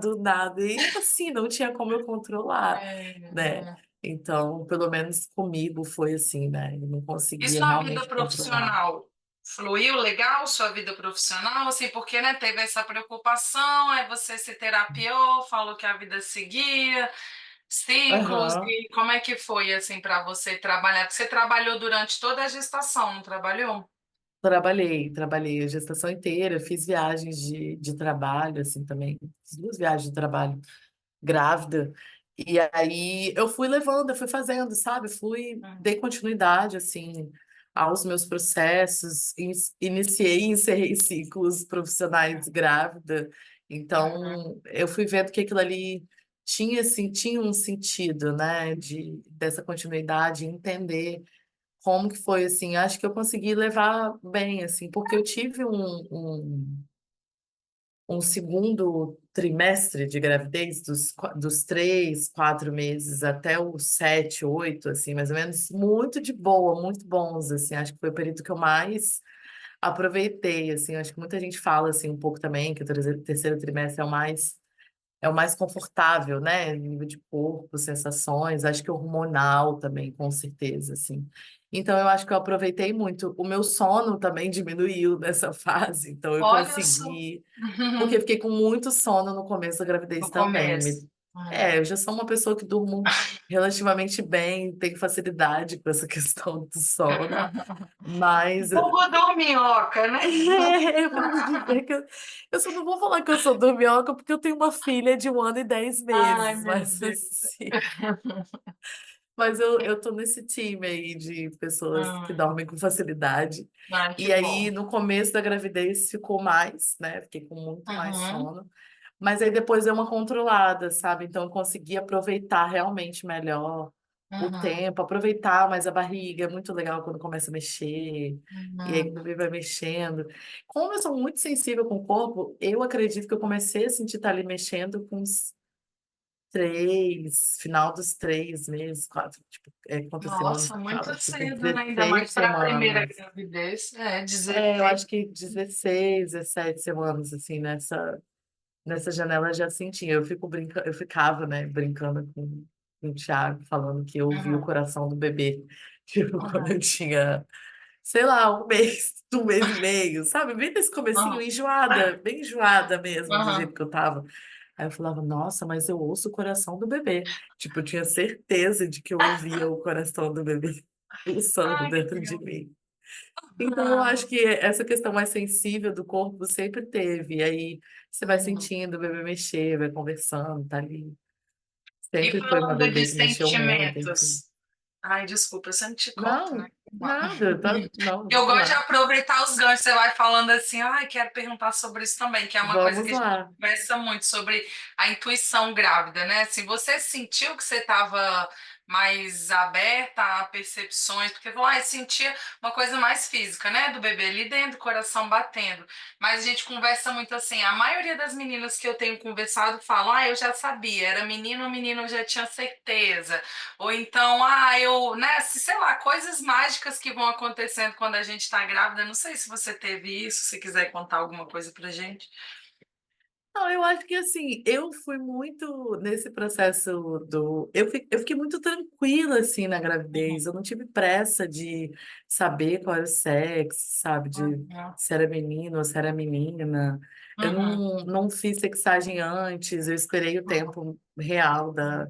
do nada. E assim, não tinha como eu controlar, É, né? é. Então, pelo menos comigo foi assim, né? Eu não E conseguia sua vida realmente controlar. profissional? Fluiu legal sua vida profissional? Assim, porque, né, teve essa preocupação, aí você se terapiou, falou que a vida seguia, ciclos, Aham. e como é que foi, assim, para você trabalhar? Porque você trabalhou durante toda a gestação, não trabalhou? Trabalhei a gestação inteira, fiz viagens de trabalho, assim, também. Fiz duas viagens de trabalho grávida. E aí eu fui levando, eu fui fazendo, sabe? Hum, Dei continuidade, assim, aos meus processos, iniciei e encerrei ciclos profissionais grávida. uhum, Então, eu fui vendo que aquilo ali tinha, assim, tinha um sentido, né? Dessa continuidade, entender como que foi, assim. Acho que eu consegui levar bem, assim, porque eu tive um segundo trimestre de gravidez, dos 3, 4 meses até os 7, 8, assim, mais ou menos, muito de boa, muito bons, assim, acho que foi o período que eu mais aproveitei, assim, acho que muita gente fala, assim, um pouco também, que o terceiro trimestre é o mais confortável, né? Nível de corpo, sensações, acho que hormonal também, com certeza, assim. Então, eu acho que eu aproveitei muito. O meu sono também diminuiu nessa fase, então eu olha só. consegui porque eu fiquei com muito sono no começo da No gravidez também. começo. Eu já sou uma pessoa que durmo relativamente bem, tenho facilidade com essa questão do sono, mas Vulgo dorminhoca, né? vamos dizer que eu só não vou falar que eu sou dorminhoca porque eu tenho uma filha de 1 ano e 10 meses, Ai, meu mas Deus. assim, mas eu tô nesse time aí de pessoas que Ai, dormem com facilidade. ai, que E aí, bom. no começo da gravidez, ficou mais, né? Fiquei com muito mais Uhum, sono. Mas aí depois deu uma controlada, sabe? Então eu consegui aproveitar realmente melhor o uhum, tempo, aproveitar mais a barriga. É muito legal quando começa a mexer. E aí o uhum. bebê vai mexendo. Como eu sou muito sensível com o corpo, eu acredito que eu comecei a sentir estar ali mexendo com uns 3, final dos 3 meses, 4, tipo, quantas semanas Nossa, que muito fala? Tipo, cedo, né? Ainda 16 mais para a primeira semanas. gravidez. É, Eu 16. acho que 16, 17 semanas, assim, nessa janela eu já sentia. Eu ficava, né, brincando com o Thiago, falando que eu ouvia o Uhum, coração do bebê. Tipo, quando uhum, eu tinha, sei lá, 1 mês, 1 mês e meio, sabe? Bem nesse comecinho, uhum, enjoada, bem enjoada mesmo, do uhum. jeito que eu tava. Aí eu falava, nossa, mas eu ouço o coração do bebê. Tipo, eu tinha certeza de que eu ouvia o coração do bebê pulsando Ai, que dentro de legal. mim. Então, eu acho que essa questão mais sensível do corpo sempre teve. E aí você vai Uhum. sentindo o bebê mexer, vai conversando, tá ali. E Sempre foi uma falando de bebê que mexeu muito, enfim. sentimentos. Ai, desculpa, eu sempre te corto, né? Não, nada, tá? Não, Eu vamos gosto de lá. aproveitar os ganchos, você vai falando assim, ai, quero perguntar sobre isso também, que é uma coisa Vamos que a gente lá. conversa muito sobre a intuição grávida, né? Assim, você sentiu que você estava mais aberta a percepções, porque falou, ah, eu sentia uma coisa mais física, né? Do bebê ali dentro, coração batendo. Mas a gente conversa muito assim, a maioria das meninas que eu tenho conversado falam, ah, eu já sabia, era menino ou menino, eu já tinha certeza. Ou então, né, sei lá, coisas mágicas que vão acontecendo quando a gente tá grávida. Não sei se você teve isso, se quiser contar alguma coisa pra gente. Não, eu acho que assim, eu fui muito nesse processo do. Eu fiquei muito tranquila assim na Uhum, gravidez. Eu não tive pressa de saber qual era o sexo, sabe? De uhum, se era menino ou se era menina. Eu uhum, não fiz sexagem antes, eu esperei o tempo real da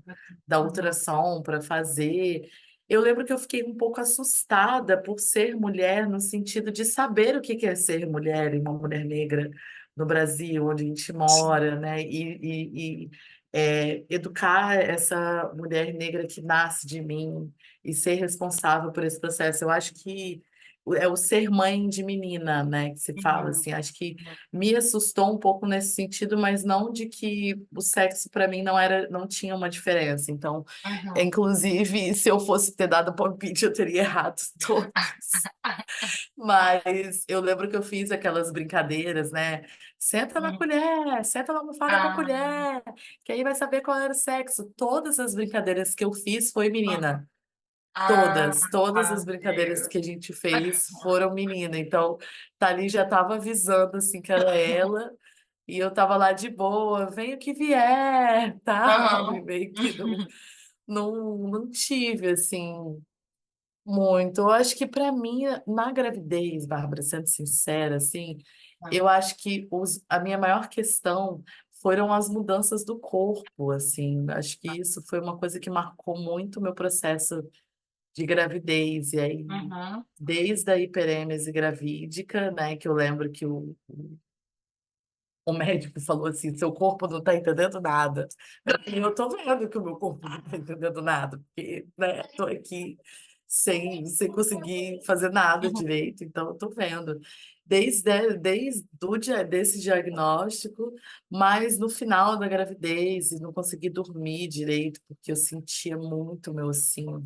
uhum, ultrassom para fazer. Eu lembro que eu fiquei um pouco assustada por ser mulher, no sentido de saber o que que é ser mulher e uma mulher negra no Brasil, onde a gente sim, mora, né? Educar essa mulher negra que nasce de mim e ser responsável por esse processo. Eu acho que é o ser mãe de menina, né? Que se fala uhum, assim. Acho que me assustou um pouco nesse sentido, mas não de que o sexo para mim não tinha uma diferença. Então, uhum, inclusive, se eu fosse ter dado palpite, eu teria errado todos. Mas eu lembro que eu fiz aquelas brincadeiras, né? Senta na uhum. colher, senta na almofada com a Ah, colher, que aí vai saber qual era o sexo. Todas as brincadeiras que eu fiz foi uhum. menina. Ah, Todas as meu brincadeiras que a Deus. gente fez foram menina. Então, Thalie já estava avisando assim que era ela, e eu estava lá de boa, vem o que vier, tá? Aham. Meio que não tive assim. Muito. Eu acho que para mim, na gravidez, Bárbara, sendo sincera, assim, eu acho que a minha maior questão foram as mudanças do corpo, assim. Acho que isso foi uma coisa que marcou muito o meu processo de gravidez. E aí, Uhum. desde a hiperêmese gravídica, né, que eu lembro que o médico falou assim, seu corpo não está entendendo nada. E eu tô vendo que o meu corpo não está entendendo nada, porque, né, tô aqui sem conseguir fazer nada Uhum. direito, então eu tô vendo. Desde desse diagnóstico, mas no final da gravidez, e não consegui dormir direito, porque eu sentia muito o meu ossinho,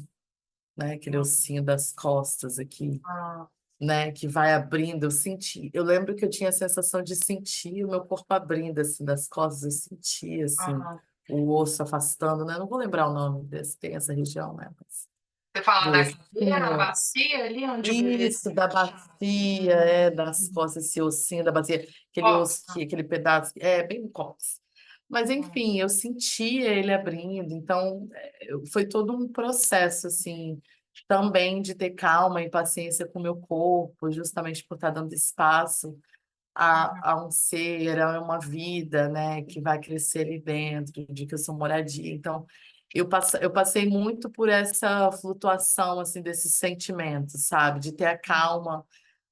né, aquele ossinho das costas aqui, Ah, né, que vai abrindo, eu senti, eu lembro que eu tinha a sensação de sentir o meu corpo abrindo, assim, das costas, eu sentia, assim, aham. o osso afastando, né, não vou lembrar o nome desse, tem essa região, né, mas Você fala do da cadeira, ossinho, bacia ali onde o bebê isso, da bacia, das costas, esse ossinho da bacia, aquele osso, coça. aquele pedaço, bem cóccix. Mas, Hum, enfim, eu sentia ele abrindo, então foi todo um processo, assim, também de ter calma e paciência com o meu corpo, justamente por estar dando espaço uhum, a um ser, a uma vida, né, que vai crescer ali dentro, de que eu sou moradia. Então, eu passei muito por essa flutuação, assim, desses sentimentos, sabe? De ter a calma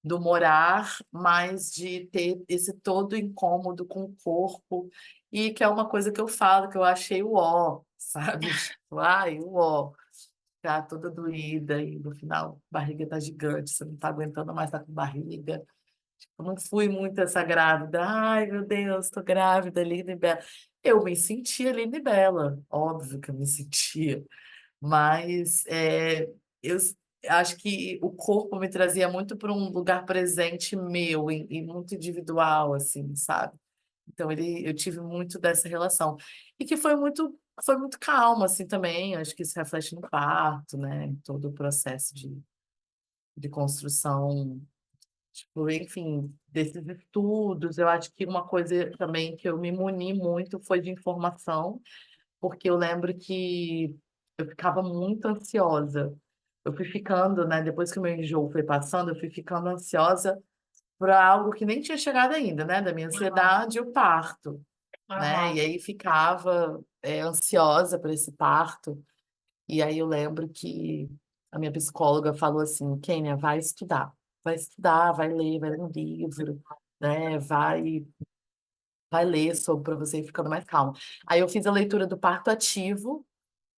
do morar, mas de ter esse todo incômodo com o corpo, e que é uma coisa que eu falo, que eu achei o ó, sabe? Tipo, ai, o ó, tá toda doída, e no final a barriga tá gigante, você não tá aguentando mais, tá com barriga. Eu não fui muito essa grávida. Ai, meu Deus, tô grávida, linda e bela. Eu me sentia linda e bela, óbvio que eu me sentia, mas eu acho que o corpo me trazia muito para um lugar presente meu e muito individual, assim, sabe? Então eu tive muito dessa relação e que foi muito calma, assim, também. Acho que isso reflete no parto, né? Em todo o processo de construção. Tipo, enfim, desses estudos, eu acho que uma coisa também que eu me muni muito foi de informação, porque eu lembro que eu ficava muito ansiosa. Eu fui ficando, né, depois que o meu enjoo foi passando, eu fui ficando ansiosa por algo que nem tinha chegado ainda, né, da minha aham, ansiedade, o parto, né, aham, e aí ficava ansiosa por esse parto. E aí eu lembro que a minha psicóloga falou assim, Kênia, vai estudar, vai ler um livro, né? Vai ler sobre para você ir ficando mais calma. Aí eu fiz a leitura do Parto Ativo,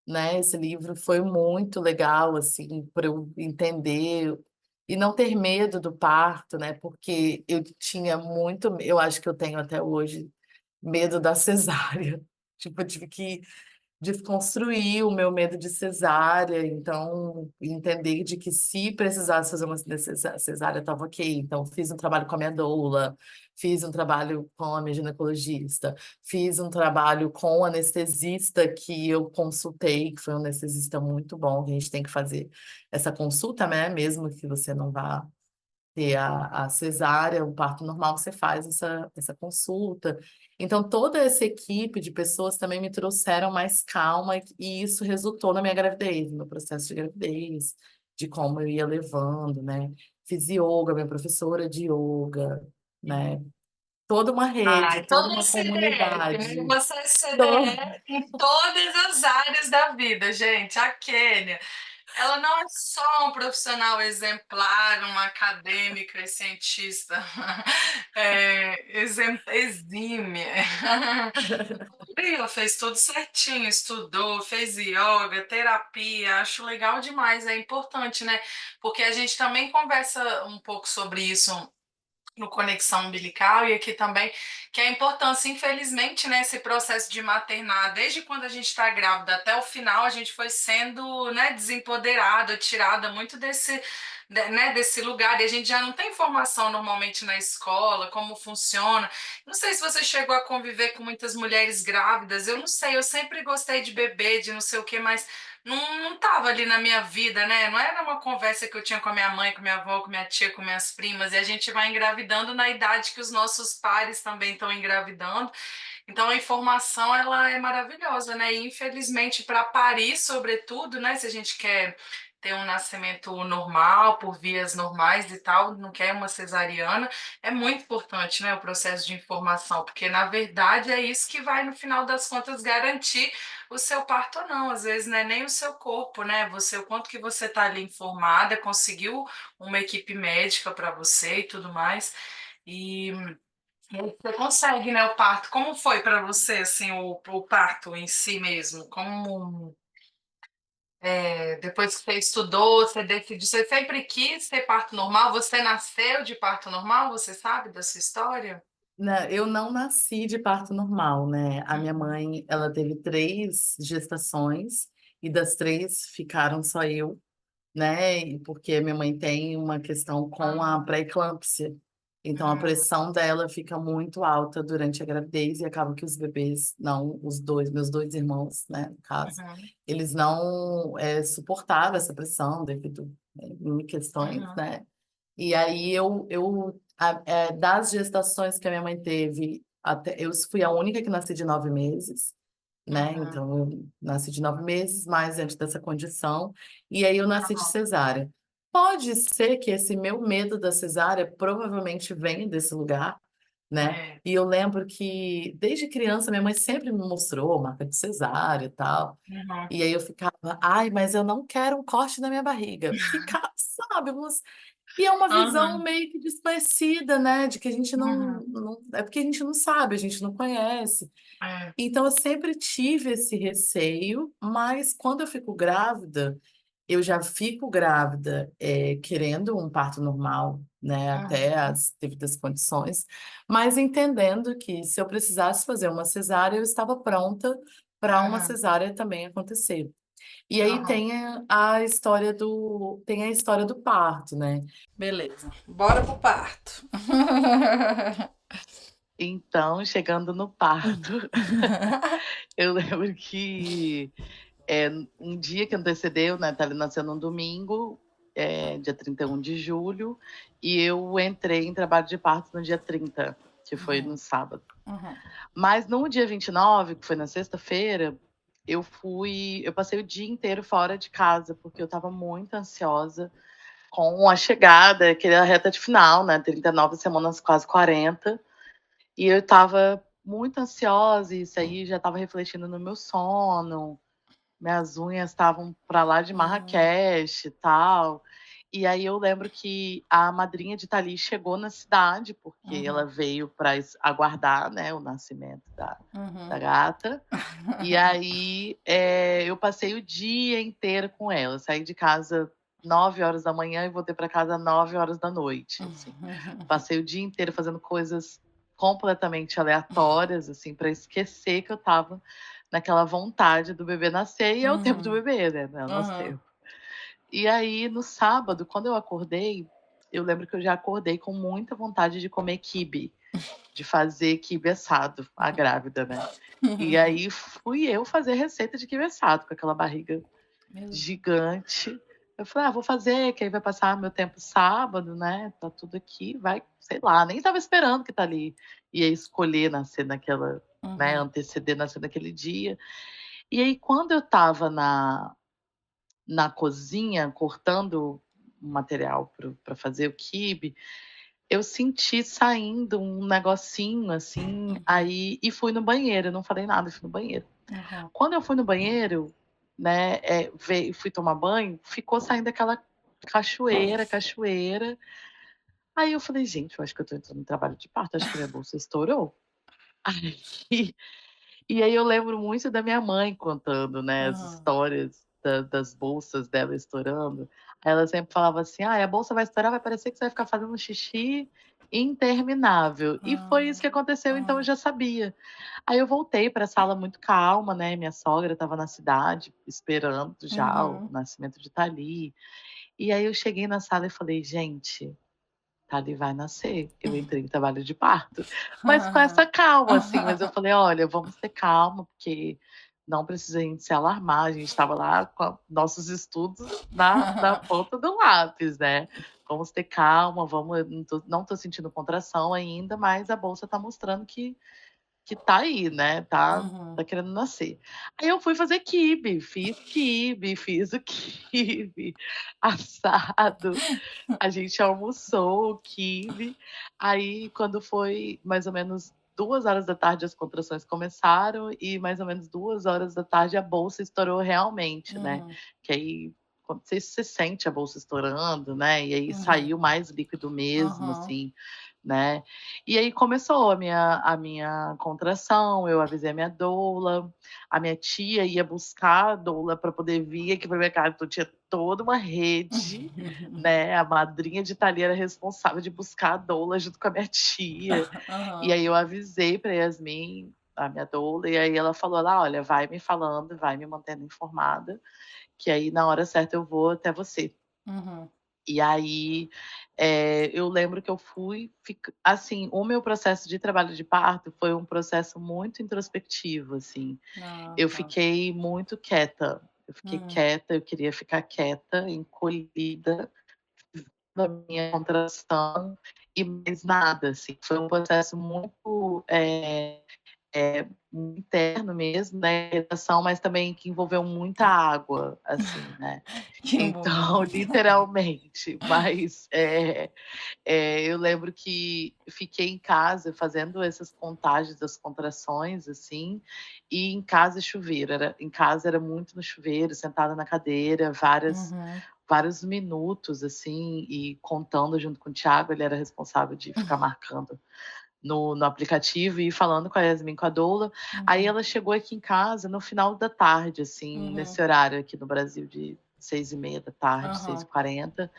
né? Esse livro foi muito legal, assim, para eu entender e não ter medo do parto, né? Porque eu tinha muito, eu acho que eu tenho até hoje medo da cesárea. Tipo, eu tive que desconstruir o meu medo de cesárea, então entender de que se precisasse fazer uma cesárea estava ok. Então fiz um trabalho com a minha doula, fiz um trabalho com a minha ginecologista, fiz um trabalho com o anestesista que eu consultei, que foi um anestesista muito bom, que a gente tem que fazer essa consulta, né? Mesmo que você não vá ter a cesárea, o parto normal, você faz essa consulta. Então, toda essa equipe de pessoas também me trouxeram mais calma, e isso resultou na minha gravidez, no meu processo de gravidez, de como eu ia levando, né? Fiz yoga, minha professora de yoga, né? Toda uma rede, Ai, toda toda uma CDF, né? comunidade. Você é Tô- CDF em todas as áreas da vida, gente. A Kênia, ela não é só um profissional exemplar, uma acadêmica e cientista exímia. Ela fez tudo certinho, estudou, fez yoga, terapia, acho legal demais, é importante, né? Porque a gente também conversa um pouco sobre isso no Conexão Umbilical e aqui também, que é a importância, infelizmente, né, esse processo de maternar, desde quando a gente está grávida até o final, a gente foi sendo, né, desempoderada, tirada muito desse lugar, e a gente já não tem informação normalmente na escola, como funciona. Não sei se você chegou a conviver com muitas mulheres grávidas, eu não sei, eu sempre gostei de bebê, de não sei o que, mas não tava ali na minha vida, né? Não era uma conversa que eu tinha com a minha mãe, com a minha avó, com minha tia, com minhas primas, e a gente vai engravidando na idade que os nossos pares também estão engravidando. Então a informação ela é maravilhosa, né? E infelizmente para parir, sobretudo, né, se a gente quer ter um nascimento normal, por vias normais e tal, não quer uma cesariana, é muito importante, né, o processo de informação, porque na verdade é isso que vai no final das contas garantir o seu parto ou não, às vezes não é nem o seu corpo, né? Você, o quanto que você está ali informada, conseguiu uma equipe médica para você e tudo mais. E, e aí você consegue, né, o parto. Como foi para você, assim, o parto em si mesmo? Como, depois que você estudou, você decidiu, você sempre quis ter parto normal? Você nasceu de parto normal? Você sabe dessa história? Eu não nasci de parto normal, né? A minha Uhum, mãe, ela teve 3 gestações e das 3 ficaram só eu, né? Porque minha mãe tem uma questão com a uhum, pré-eclâmpsia. Então a uhum, pressão dela fica muito alta durante a gravidez e acaba que os bebês, não, os dois, meus 2 irmãos, né, no caso, uhum, eles não suportavam essa pressão devido em questões, uhum, né? E aí das gestações que a minha mãe teve, até, eu fui a única que nasci de 9 meses, né? uhum, Então, eu nasci de 9 meses, mas antes dessa condição. E aí eu nasci de uhum. cesárea. Pode ser que esse meu medo da cesárea provavelmente venha desse lugar, né? É. E eu lembro que desde criança minha mãe sempre me mostrou marca de cesárea e tal. Uhum, E aí eu ficava, ai, mas eu não quero um corte na minha barriga. Ficava, sabe, e é uma visão uhum, meio que desconhecida, né? De que a gente uhum. é porque a gente não sabe, a gente não conhece. É. Então, eu sempre tive esse receio, mas quando eu fico grávida, eu já fico grávida, querendo um parto normal, né? Até Uhum, as devidas condições, mas entendendo que se eu precisasse fazer uma cesárea, eu estava pronta para uma uhum, cesárea também acontecer. E aí uhum. tem a história do parto, né? Beleza, bora pro parto. Então, chegando no parto, eu lembro que um dia que antecedeu, né? Ele nasceu num domingo, dia 31 de julho, e eu entrei em trabalho de parto no dia 30, que foi no sábado. Uhum, Mas no dia 29, que foi na sexta-feira, eu passei o dia inteiro fora de casa, porque eu estava muito ansiosa com a chegada, aquela reta de final, né? 39 semanas, quase 40. E eu estava muito ansiosa, e isso aí já estava refletindo no meu sono. Minhas unhas estavam para lá de uhum, Marrakech e tal. E aí eu lembro que a madrinha de Thalys chegou na cidade, porque ela uhum, veio para aguardar, né, o nascimento da uhum, gata. E aí eu passei o dia inteiro com ela. Eu saí de casa 9 horas da manhã e voltei para casa 9 horas da noite, assim. Passei o dia inteiro fazendo coisas completamente aleatórias, assim, para esquecer que eu estava naquela vontade do bebê nascer, e é o tempo do uhum, bebê, né? Não é o nosso uhum, tempo. E aí, no sábado, quando eu acordei, eu lembro que eu já acordei com muita vontade de comer quibe, de fazer quibe assado, a grávida, né? E aí fui eu fazer receita de quibe assado, com aquela barriga Meu gigante. Eu falei: "Ah, vou fazer, que aí vai passar meu tempo sábado, né, tá tudo aqui, vai", sei lá, nem estava esperando que ali ia escolher nascer naquela, né, Uhum, anteceder nascer naquele dia. E aí quando eu estava na cozinha cortando o material para fazer o quibe, eu senti saindo um negocinho, assim, uhum, aí e fui no banheiro, eu não falei nada, fui no banheiro. uhum. Quando eu fui no banheiro, né, veio fui tomar banho, ficou saindo aquela cachoeira, cachoeira. Aí eu falei: "Gente, eu acho que eu tô entrando em trabalho de parto, acho que minha bolsa estourou". Aí e aí eu lembro muito da minha mãe contando, né, as Aham, histórias das bolsas dela estourando. Aí ela sempre falava assim: "Ai, a bolsa vai estourar, vai parecer que você vai ficar fazendo um xixi interminável". E foi isso ah, que aconteceu, então eu aham, já sabia. Aí eu voltei para a sala muito calma, né, minha sogra estava na cidade esperando já o uhum. nascimento de Tali. E aí eu cheguei na sala e falei: "Gente, Tali vai nascer". Eu entrei em trabalho de parto, mas com essa calma, assim, mas eu falei: "Olha, vamos ter calma, porque não precisa a gente se alarmar", a gente estava lá com nossos estudos na ponta do lápis, né. "Vamos ter calma, vamos, eu não tô sentindo contração ainda, mas a bolsa tá mostrando que tá aí, né, tá Uhum. querendo nascer". Aí eu fui fazer quibe, fiz o quibe assado, a gente almoçou o quibe, aí quando foi mais ou menos 2 horas da tarde as contrações começaram e mais ou menos 2 horas da tarde a bolsa estourou realmente, né, Uhum, que aí quando você sente a bolsa estourando, né, e aí uhum, saiu mais líquido mesmo, aham, assim, né. E aí começou a minha contração, eu avisei a minha doula, a minha tia ia buscar a doula para poder vir aqui para minha casa, então tinha toda uma rede, né, a madrinha de Thalia era responsável de buscar a doula junto com a minha tia. E aham, aí eu avisei para Yasmin, a minha doula, e aí ela falou lá: "Olha, vai me falando, vai me mantendo informada, que aí na hora certa eu vou até você". uhum. E aí, eu lembro que eu fui assim, o meu processo de trabalho de parto foi um processo muito introspectivo, assim. Ah, Eu tá. fiquei muito quieta, eu fiquei Uhum, quieta, eu queria ficar quieta, encolhida, na minha contração e mais nada, assim. Foi um processo muito, interno mesmo, né, redação, mas também que envolveu muita água, assim, né. que Então, envolveu. literalmente, mas, eu lembro que fiquei em casa fazendo essas contagens das contrações, assim, e em casa chuveiro, em casa era muito no chuveiro, sentada na cadeira, Uhum. vários minutos, assim, e contando junto com o Thiago, ele era responsável de ficar marcando no aplicativo e falando com a Yasmin, com a doula. Aí Uhum, ela chegou aqui em casa no final da tarde, assim, uhum, nesse horário aqui no Brasil de 6h30 da tarde, seis e aham, quarenta.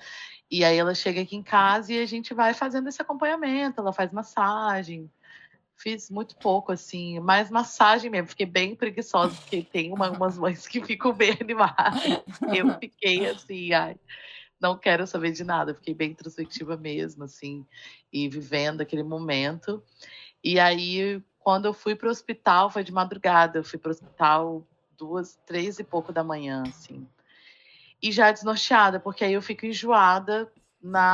E aí ela chega aqui em casa e a gente vai fazendo esse acompanhamento, ela faz massagem. Fiz muito pouco, assim, mais massagem mesmo, fiquei bem preguiçosa, porque tem umas mães que ficam bem animadas. Eu fiquei assim: "Ai, não quero saber de nada", fiquei bem introspectiva mesmo, assim, e vivendo aquele momento. E aí, quando eu fui para o hospital, foi de madrugada, eu fui para o hospital 2, 3 e pouco da manhã, assim. E já desnorteada, porque aí eu fico enjoada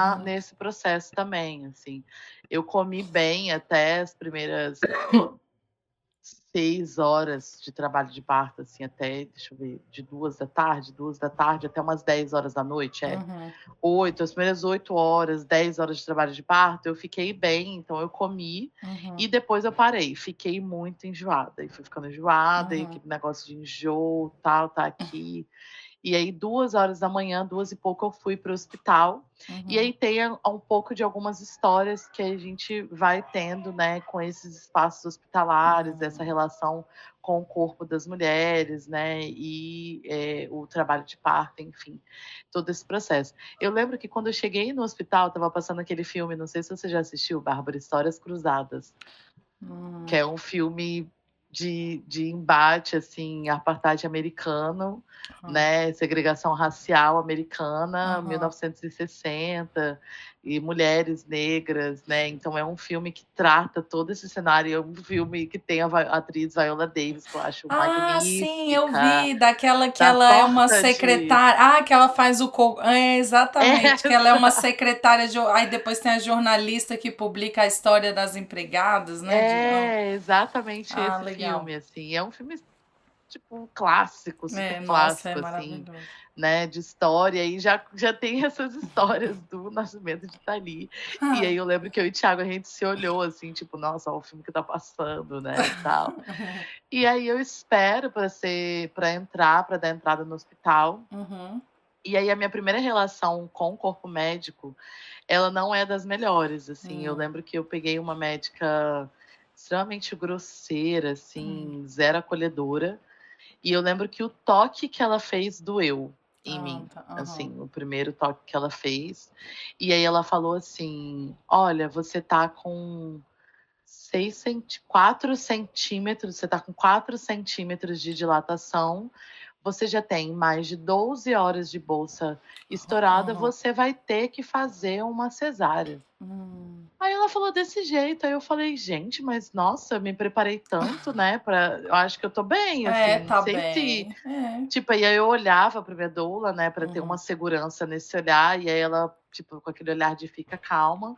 uhum. nesse processo também, assim. Eu comi bem até as primeiras 6 horas de trabalho de parto, assim, até, deixa eu ver, de 2 da tarde até umas 10 horas da noite, é. Uhum, 8, as primeiras 8 horas, 10 horas de trabalho de parto, eu fiquei bem, então eu comi e uhum, depois eu parei. Fiquei muito enjoada, e fui ficando enjoada, e uhum, aquele negócio de enjoo, tal, tá aqui. E aí 2 horas da manhã, 2 e pouco, eu fui para o hospital. E aí uhum, tem um pouco de algumas histórias que a gente vai tendo, né, com esses espaços hospitalares, essa uhum, relação com o corpo das mulheres, né, e, o trabalho de parto, enfim, todo esse processo. Eu lembro que quando eu cheguei no hospital, estava passando aquele filme, não sei se você já assistiu, Bárbara, Histórias Cruzadas, que hum. é um filme de embate, assim, apartheid americano, Aham. né, segregação racial americana, Aham. 1960, e mulheres negras, né, então é um filme que trata todo esse cenário, é um filme que tem a atriz Viola Davis, que eu acho Ah, sim, eu magnífica, vi, daquela que da ela é uma torta de secretária. Ah, que ela faz o. É, exatamente, que ela é uma essa. secretária de. Aí depois tem a jornalista que publica a história das empregadas, né? É, exatamente Ah, esse legal. filme, assim, é um filme, tipo, um clássico, super É, nossa, é clássico, assim, maravilhoso. né, de história, e já tem essas histórias do nascimento de Thalí. E aí eu lembro que eu e o Thiago, a gente se olhou, assim, tipo, nossa, olha o filme que tá passando, né, e tal. E aí eu espero para entrar, para dar entrada no hospital. Uhum, E aí a minha primeira relação com o corpo médico, ela não é das melhores, assim. Eu hum, lembro que eu peguei uma médica extremamente grosseira, hum. assim, zero acolhedora. E eu lembro que o toque que ela fez doeu em Ah, mim, tá. Aham. assim, o primeiro toque que ela fez. E aí ela falou assim: "Olha, você tá com 4 centímetros, você tá com 4 centímetros de dilatação, você já tem mais de 12 horas de bolsa estourada, Aham. você vai ter que fazer uma cesárea". Hum. Aí ela falou desse jeito, aí eu falei: "Gente, mas nossa, eu me preparei tanto, né, eu acho que eu tô bem, É, assim, não tá sei se". bem. É. Tipo, aí eu olhava pra minha doula, né, pra ter uma Uhum. segurança nesse olhar, e aí ela, tipo, com aquele olhar de fica calma.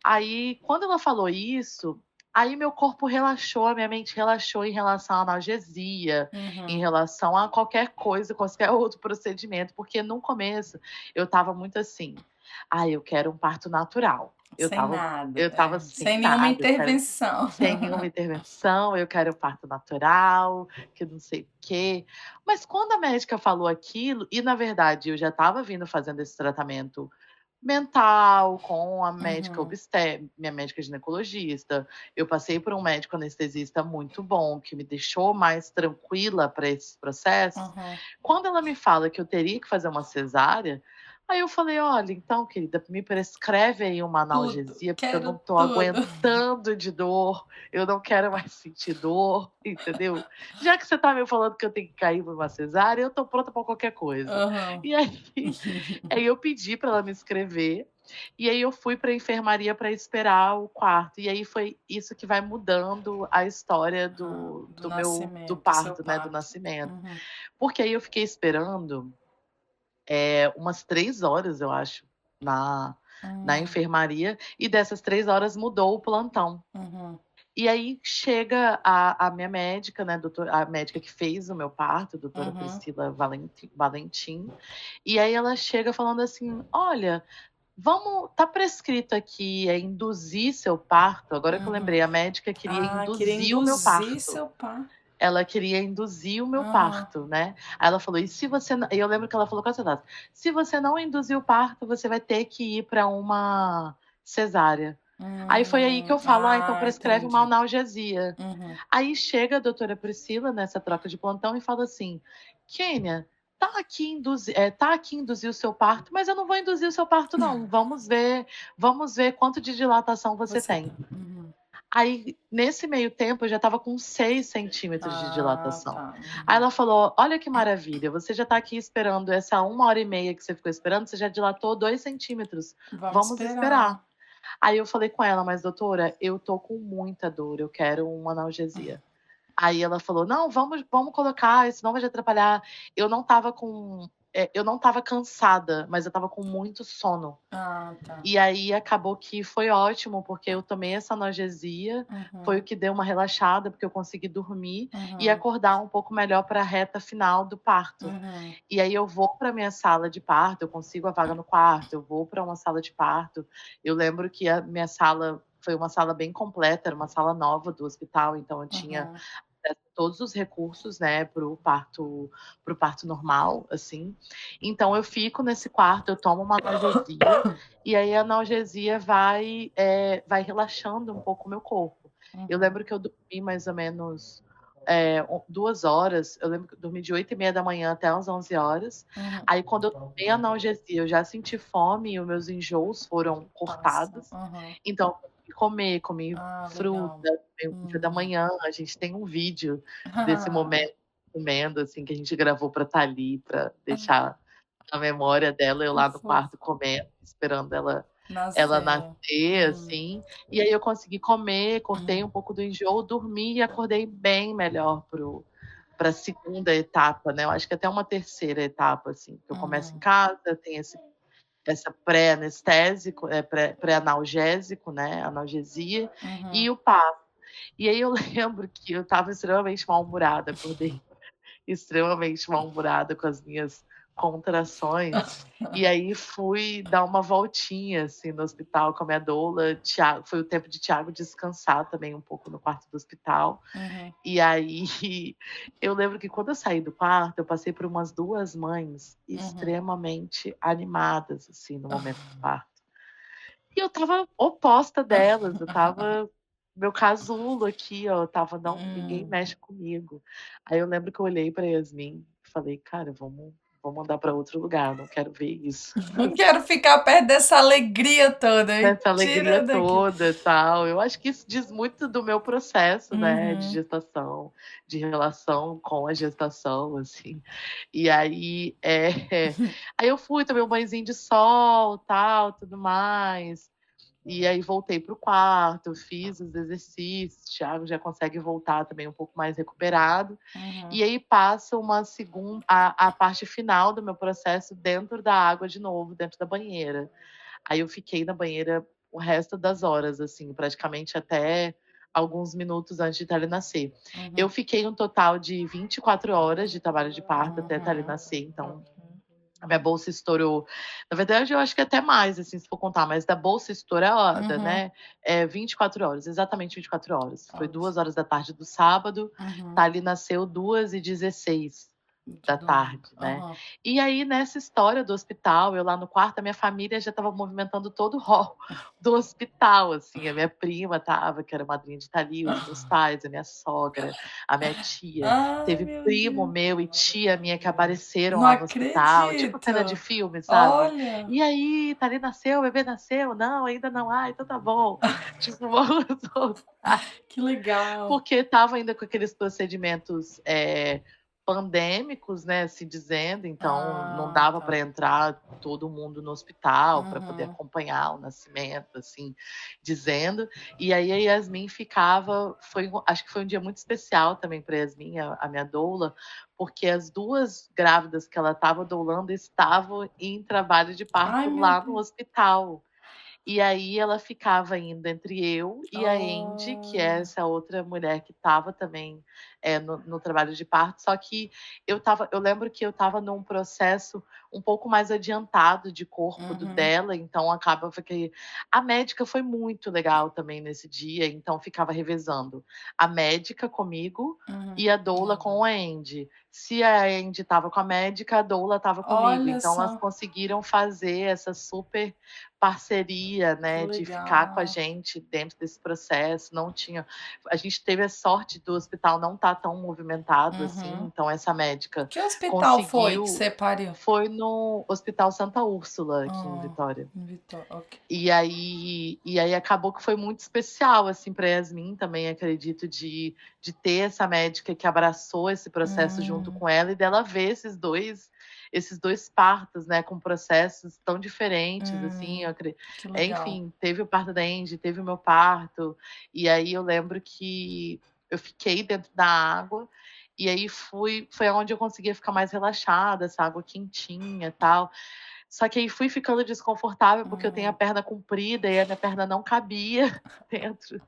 Aí, quando ela falou isso, aí meu corpo relaxou, a minha mente relaxou em relação à analgesia, em Uhum. relação a qualquer coisa, qualquer outro procedimento, porque no começo eu estava muito assim: "Ai, eu quero um parto natural". Eu Sem estava nada. eu É. estava sem Sem nenhuma nada, eu quero intervenção. sem nenhuma intervenção, eu quero parto natural, que não sei o quê. Mas quando a médica falou aquilo, e na verdade eu já estava vindo fazendo esse tratamento mental, com a médica Uhum. minha médica ginecologista, eu passei por um médico anestesista muito bom, que me deixou mais tranquila para esses processos. Aham. Quando ela me fala que eu teria que fazer uma cesárea, aí eu falei: "Olha, então, querida, me prescreve aí uma Tudo. analgesia, porque eu não Quero tô tudo. aguentando de dor, eu não quero mais sentir dor", entendeu? "Já que você tá me falando que eu tenho que cair por uma cesárea, eu tô pronta para qualquer coisa". Aham. E aí aí eu pedi para ela me escrever, e aí eu fui para a enfermaria para esperar o quarto, e aí foi isso que vai mudando a história Ah, do do do meu do nascimento, seu parto, né, do parto. nascimento. Uhum. Porque aí eu fiquei esperando, umas 3 horas, eu acho, na Hum. enfermaria, e dessas 3 horas mudou o plantão. Uhum. E aí chega a minha médica, né, a médica que fez o meu parto, a doutora Uhum. Priscila Valentim, e aí ela chega falando assim: "Olha, vamos tá prescrito aqui, induzir seu parto". Agora que eu Uhum. lembrei, a médica queria Ah, queria induzir o meu induzir parto. seu par. Ela queria induzir o meu Aham. parto, né. Aí ela falou: "E se você não", e eu lembro que ela falou com essa frase: "Se você não induzir o parto, você vai ter que ir para uma cesárea". Aí foi aí que eu falo: "Ah, então Ah, prescreve uma entendi. analgesia". Uhum. Aí chega a doutora Priscila nessa troca de plantão e fala assim: "Kênia, tá aqui induzir o seu parto, mas eu não vou induzir o seu parto não, vamos ver quanto de dilatação você Você tem". tá. Uhum. Aí, nesse meio tempo, eu já estava com 6 centímetros de Ah, dilatação. tá. Aí Uhum. ela falou: "Olha que maravilha, você já está aqui esperando essa 1 hora e meia que você ficou esperando, você já dilatou 2 centímetros, Vamos vamos esperar". esperar. Aí eu falei com ela: "Mas doutora, eu tô com muita dor, eu quero uma analgesia". Aí ela falou: "Não, vamos colocar, senão vai te atrapalhar". Eu não estava cansada, mas eu estava com muito sono. Ah, tá. E aí acabou que foi ótimo, porque eu tomei essa analgesia, foi o Uhum. que deu uma relaxada, porque eu consegui dormir e Uhum. acordar um pouco melhor para a reta final do parto. Uhum. E aí eu vou para minha sala de parto, eu consigo a vaga no quarto, eu vou para uma sala de parto. Eu lembro que a minha sala foi uma sala bem completa, era uma sala nova do hospital, então eu tinha Uhum. todos os recursos, né, para o parto normal, assim. Então eu fico nesse quarto, eu tomo uma analgesia, e aí a analgesia vai relaxando um pouco o meu corpo. Eu Uhum. lembro que eu dormi mais ou menos, 2 horas, eu lembro que eu dormi de 8h30 até às 11 horas. Uhum. Aí quando eu tomei a analgesia, eu já senti fome e os meus enjoos foram Passa. cortados, Uhum. então consegui comer, comi Ah, fruta, legal. tomei um café da Uhum. manhã. A gente tem um vídeo desse momento comendo, assim, que a gente gravou pra estar ali, pra deixar na memória dela, eu Que lá no fofo. quarto comendo, esperando ela Nascer. nascer, assim. E aí eu consegui comer, cortei um Hum. pouco do enjoo, dormi e acordei bem melhor para a segunda etapa, né? Eu acho que até uma terceira etapa, assim, que eu começo em Uhum. casa, tem essa pré-anestésico, pré-analgésico, né? Analgesia, e Uhum. o parto. E aí eu lembro que eu estava extremamente mal-humorada, acordei extremamente mal-humorada com as minhas contrações. E aí fui dar uma voltinha, assim, no hospital com a minha doula. Tiago, foi o tempo de Tiago descansar também um pouco no quarto do hospital. Uhum. E aí eu lembro que quando eu saí do quarto, eu passei por umas 2 mães Uhum. extremamente animadas, assim, no momento do parto. E eu estava oposta delas, eu estava meu casulo aqui, ó, eu estava: "Não, ninguém Hum. mexe comigo". Aí eu lembro que eu olhei pra Yasmin e falei: "Cara, vamos andar pra outro lugar, não quero ver isso". Não quero ficar perto dessa alegria toda, me Essa alegria tira daqui. toda, tal. Eu acho que isso diz muito do meu processo, né, de Uhum. gestação, de relação com a gestação, assim. E aí, aí eu fui, tomei um banhozinho de sol, tal, tudo mais. E aí voltei para o quarto, fiz os exercícios, o Thiago já consegue voltar também um pouco mais recuperado. Uhum. E aí passa uma segunda a parte final do meu processo dentro da água de novo, dentro da banheira. Aí eu fiquei na banheira o resto das horas, assim, praticamente até alguns minutos antes de Thalia nascer. Eu Uhum. fiquei um total de 24 horas de trabalho de parto até Thalia Uhum. nascer, então Ok. a minha bolsa estourou. Na verdade, eu acho que até mais, assim, se for contar, mas da bolsa estourada, Uhum. né, 24 horas, exatamente 24 horas. Foi Horas. 2 horas da tarde do sábado, Uhum. Thali nasceu 2h16 De da domingo. tarde, né. Aham. E aí, nessa história do hospital, eu lá no quarto, a minha família já estava movimentando todo o hall do hospital, assim, a minha prima estava, que era madrinha de Thali, os meus pais, a minha sogra, a minha tia. Ai, Teve meu primo Deus. meu e tia minha que apareceram Não lá no hospital, tipo cena de acredito. filme, sabe. Olha, "E aí, Thali nasceu? O bebê nasceu? Não, ainda não. Ah, então tá bom". Tipo, vamos voltar. que legal. Porque estava ainda com aqueles procedimentos, pandêmicos, né, se dizendo, então não Ah, dava para tá. entrar todo mundo no hospital para poder Uhum. acompanhar o nascimento, assim, dizendo. E aí a Yasmin ficava acho que foi um dia muito especial também para Yasmin, a minha doula, porque as 2 grávidas que ela estava doulando estavam em trabalho de Ai, parto meu lá no Deus. hospital. E aí ela ficava ainda entre eu e a Andy, que é Olha. essa outra mulher que estava também, no trabalho de parto, só que eu lembro que eu estava num processo um pouco mais adiantado de corpo do Uhum. dela, então acaba que a médica foi muito legal também nesse dia, então ficava revezando a médica comigo Uhum. e a doula Meu com a Deus. Andy. Se a Andy estava com a médica, a doula estava comigo, Olha então elas só, conseguiram fazer essa super parceria, que né, de ficar com a legal. gente dentro desse processo, não tinha a gente teve a sorte do hospital não estar tão movimentado assim, Uhum. então essa médica Que hospital foi que conseguiu você pariu? foi no Hospital Santa Úrsula, aqui em Ah, Vitória. em Vitória, ok. E aí acabou que foi muito especial, assim, para Yasmin também, acredito, de ter essa médica que abraçou esse processo junto Hum, com ela e dela ver esses dois partos, né, com processos tão diferentes, assim, hum, que legal. enfim, teve o parto da Angie, teve o meu parto, e aí eu lembro que eu fiquei dentro da água, e aí foi aonde eu conseguia ficar mais relaxada, essa água quentinha, e tal. Só que aí fui ficando desconfortável, porque eu tenho a Hum, perna comprida e a minha perna não cabia dentro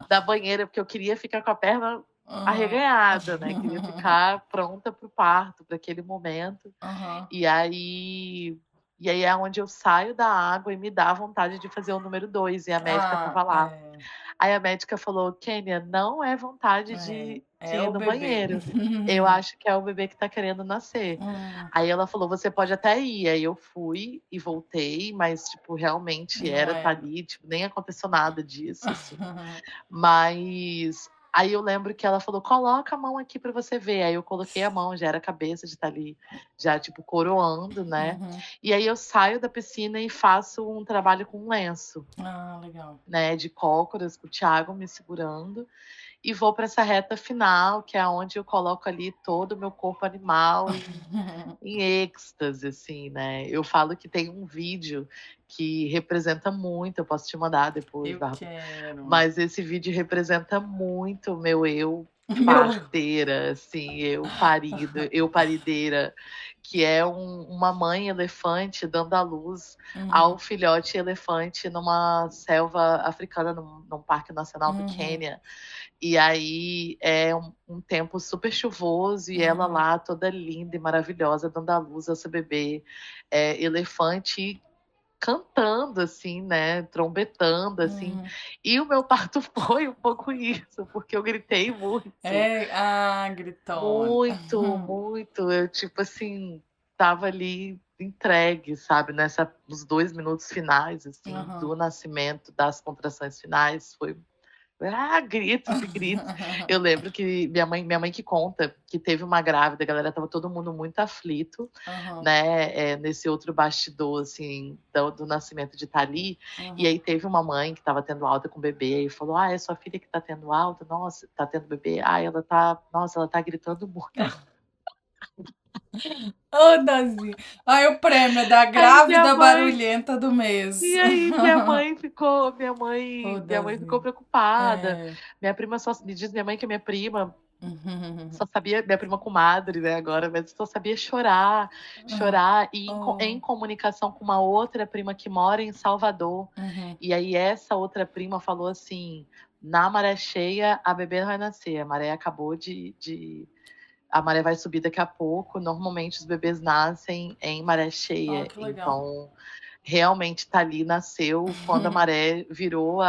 da banheira, porque eu queria ficar com a perna aham. arreganhada, né, queria ficar pronta para o parto, para aquele momento. Aham. E aí e aí é onde eu saio da água e me dá vontade de fazer o número 2 e a médica Ah, estava lá. é, Aí a médica falou: "Kênia, não é vontade de é ir o no bebê. banheiro, eu acho que é o bebê que está querendo nascer". Hum, Aí ela falou: "Você pode até ir". Aí eu fui e voltei, mas, tipo, realmente não era estar é. ali, tipo, nem aconteceu nada disso, assim. Mas Aí eu lembro que ela falou: coloca a mão aqui pra você ver. Aí eu coloquei a mão, já era a cabeça de estar ali, já tipo coroando, né? Uhum. E aí eu saio da piscina e faço um trabalho com lenço, Ah, legal. né? De cócoras, com o Thiago me segurando. E vou para essa reta final, que é onde eu coloco ali todo o meu corpo animal em êxtase, assim, né? Eu falo que tem um vídeo que representa muito, eu posso te mandar depois, Eu Bárbara. quero. Mas esse vídeo representa muito o meu eu Meu. parteira, assim, eu parido, eu parideira, que é uma mãe elefante dando à luz ao Uhum. filhote elefante numa selva africana, num parque nacional do Uhum. Quênia. E aí é um tempo super chuvoso e ela Uhum. lá toda linda e maravilhosa dando à luz ao seu bebê elefante cantando assim, né, trombetando assim. Uhum. E o meu parto foi um pouco isso, porque eu gritei muito, É, ah, gritona. muito, muito. Eu tipo assim, tava ali entregue, sabe, nos 2 minutos finais assim Uhum. do nascimento, das contrações finais, foi gritos e gritos. Eu lembro que minha mãe que conta que teve uma grávida, a galera tava todo mundo muito aflito, Uhum. né, nesse outro bastidor, assim, do nascimento de Tali. E Uhum. aí teve uma mãe que tava tendo alta com o bebê e falou: é sua filha que tá tendo alta? Nossa, tá tendo bebê? Ela tá gritando muito. Ô, Dazi. Ai, o prêmio é da Aí minha grávida mãe barulhenta do mês. E aí minha Ô, mãe ficou Dazi. preocupada. É. Minha prima só me diz minha mãe que minha prima Uhum. só sabia, minha prima comadre, né, agora, mas só sabia chorar, Ah, chorar e em oh. comunicação com uma outra prima que mora em Salvador. Uhum. E aí essa outra prima falou assim: na maré cheia a bebê vai nascer, a maré acabou a maré vai subir daqui a pouco. Normalmente os bebês nascem em maré Ah, cheia, que legal. então realmente Tali nasceu quando a maré virou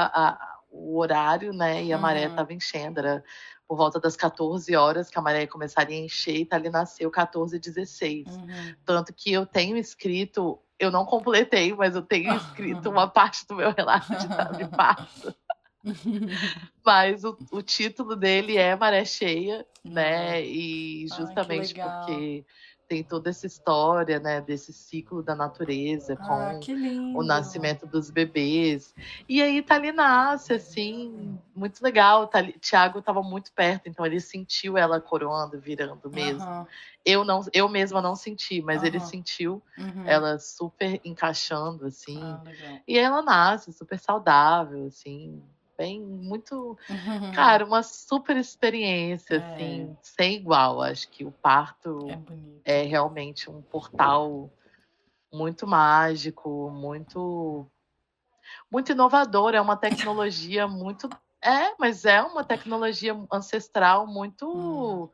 o horário, né? E a maré Uhum. estava enchendo. Era por volta das 14 horas que a maré começaria a encher e Tali nasceu 14h16. Uhum. Tanto que eu tenho escrito, eu não completei, mas eu tenho escrito uma parte do meu relato de parto. Mas o título dele é Maré Cheia, Ah, né? E ai, que justamente legal. porque tem toda essa história, né, desse ciclo da natureza Ah, com que o lindo. nascimento dos bebês. E aí Tali nasce, assim, muito legal. Tiago estava muito perto, então ele sentiu ela coroando, virando mesmo. Aham, Eu mesma não senti, mas ele aham. sentiu Uhum. ela super encaixando, Ah, assim. legal. E aí ela nasce super saudável, assim, bem, muito. Cara, uma super experiência, É, assim, sem igual. Acho que o parto é bonito. é realmente um portal muito mágico, muito inovador. É uma tecnologia muito. Mas é uma tecnologia ancestral Hum, muito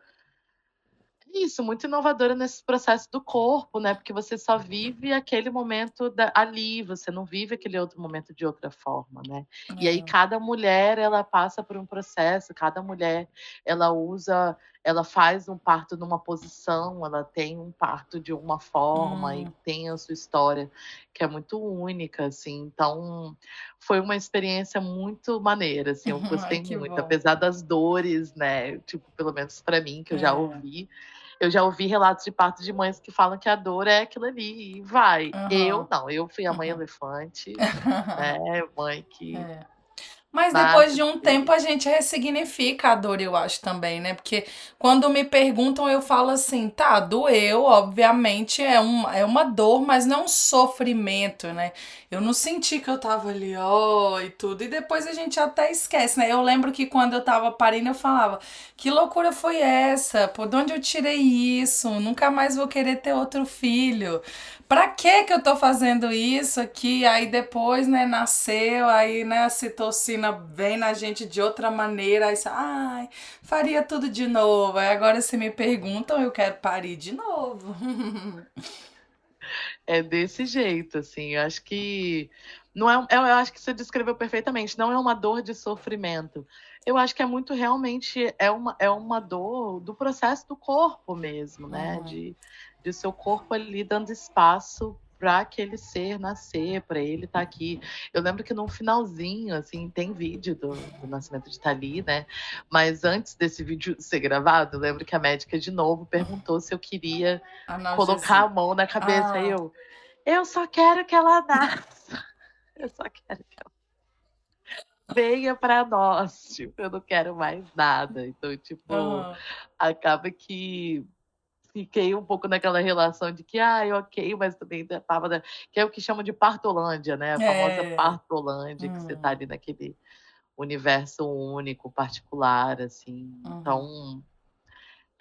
isso, muito inovadora nesse processo do corpo, né? Porque você só vive aquele momento ali, você não vive aquele outro momento de outra forma, né? E aí é. cada mulher ela passa por um processo, cada mulher ela faz um parto numa posição, ela tem um parto de uma forma e Hum, tem a sua história que é muito única, assim. Então foi uma experiência muito maneira, assim. Eu ai, gostei que muito, bom. apesar das dores, né? Tipo, pelo menos para mim que É. eu já ouvi relatos de parto de mães que falam que a dor é aquilo ali e vai. Eu Aham. não, eu fui a mãe elefante, né? Mãe que É. Mas depois nasce. de um tempo a gente ressignifica a dor, eu acho também, né? Porque quando me perguntam, eu falo assim, tá, doeu, obviamente é uma dor, mas não é um sofrimento, né? Eu não senti que eu tava ali, ó, e tudo. E depois a gente até esquece, né? Eu lembro que quando eu tava parindo, eu falava, que loucura foi essa? Por de onde eu tirei isso? Nunca mais vou querer ter outro filho. Pra que eu tô fazendo isso aqui? Aí depois, né, nasceu, aí, né, a citocina vem na gente de outra maneira, aí você, ai, faria tudo de novo. Aí agora se me perguntam, eu quero parir de novo. É desse jeito, assim. Eu acho que não eu acho que você descreveu perfeitamente. Não é uma dor de sofrimento. Eu acho que é muito realmente é uma dor do processo do corpo mesmo, né? Uhum, De seu corpo ali dando espaço para aquele ser nascer, para ele estar aqui. Eu lembro que no finalzinho, assim, tem vídeo do nascimento de Tali, né? Mas antes desse vídeo ser gravado, eu lembro que a médica de novo perguntou se eu queria colocar a Analgesia. mão na cabeça. Aí Ah, eu só quero que ela nasça. Eu só quero que ela venha para nós. Tipo, eu não quero mais nada. Então, tipo, aham. acaba que fiquei um pouco naquela relação de que, ok, mas também tava, que é o que chamam de partolândia, né? A famosa É. partolândia, que você tá Hum, ali naquele universo único, particular, assim. uhum. Então,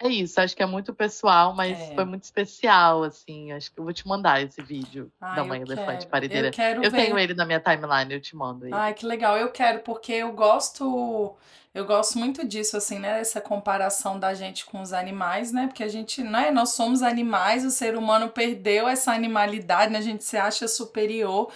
é isso, acho que é muito pessoal, mas foi É. muito especial, assim. Acho que eu vou te mandar esse vídeo Ah, da eu Mãe Elefante quero. Eu Paredeira. quero Eu tenho ver. ele na minha timeline, eu te mando ele. Ai, que legal. Eu quero, porque eu gosto muito disso, assim, né? Essa comparação da gente com os animais, né? Porque a gente, né? Nós somos animais, o ser humano perdeu essa animalidade, né? A gente se acha superior.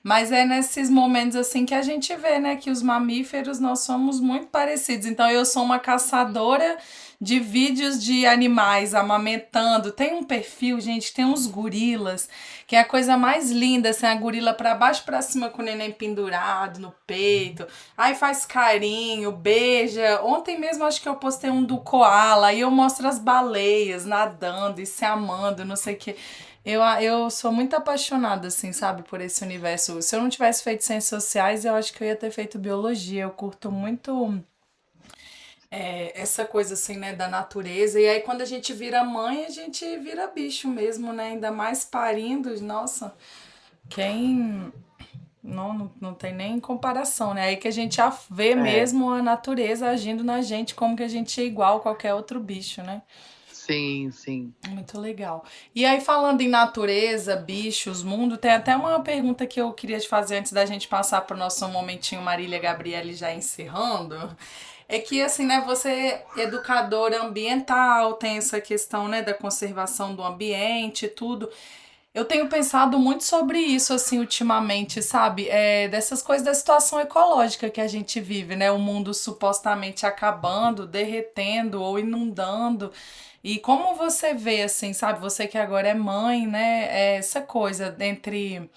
Mas é nesses momentos assim que a gente vê, né, que os mamíferos nós somos muito parecidos. Então eu sou uma caçadora de vídeos de animais amamentando. Tem um perfil, gente, tem uns gorilas, que é a coisa mais linda, assim, a gorila pra baixo pra cima com o neném pendurado no peito. Aí faz carinho, beija. Ontem mesmo acho que eu postei um do koala, aí eu mostro as baleias nadando e se amando, não sei o quê. Eu sou muito apaixonada, assim, sabe, por esse universo. Se eu não tivesse feito ciências sociais, eu acho que eu ia ter feito biologia. Eu curto muito essa coisa, assim, né, da natureza. E aí, quando a gente vira mãe, a gente vira bicho mesmo, né? Ainda mais parindo. Nossa, quem. Não tem nem comparação, né? Aí que a gente já vê É, mesmo a natureza agindo na gente como que a gente é igual a qualquer outro bicho, né? sim, sim. Muito legal. E aí, falando em natureza, bichos, mundo, tem até uma pergunta que eu queria te fazer antes da gente passar para o nosso momentinho Marília Gabriele já encerrando. É que, assim, né, você é educadora ambiental, tem essa questão, né, da conservação do ambiente e tudo. Eu tenho pensado muito sobre isso, assim, ultimamente, sabe? Dessas coisas da situação ecológica que a gente vive, né? O mundo supostamente acabando, derretendo ou inundando. E como você vê, assim, sabe? Você que agora é mãe, né? Essa coisa entre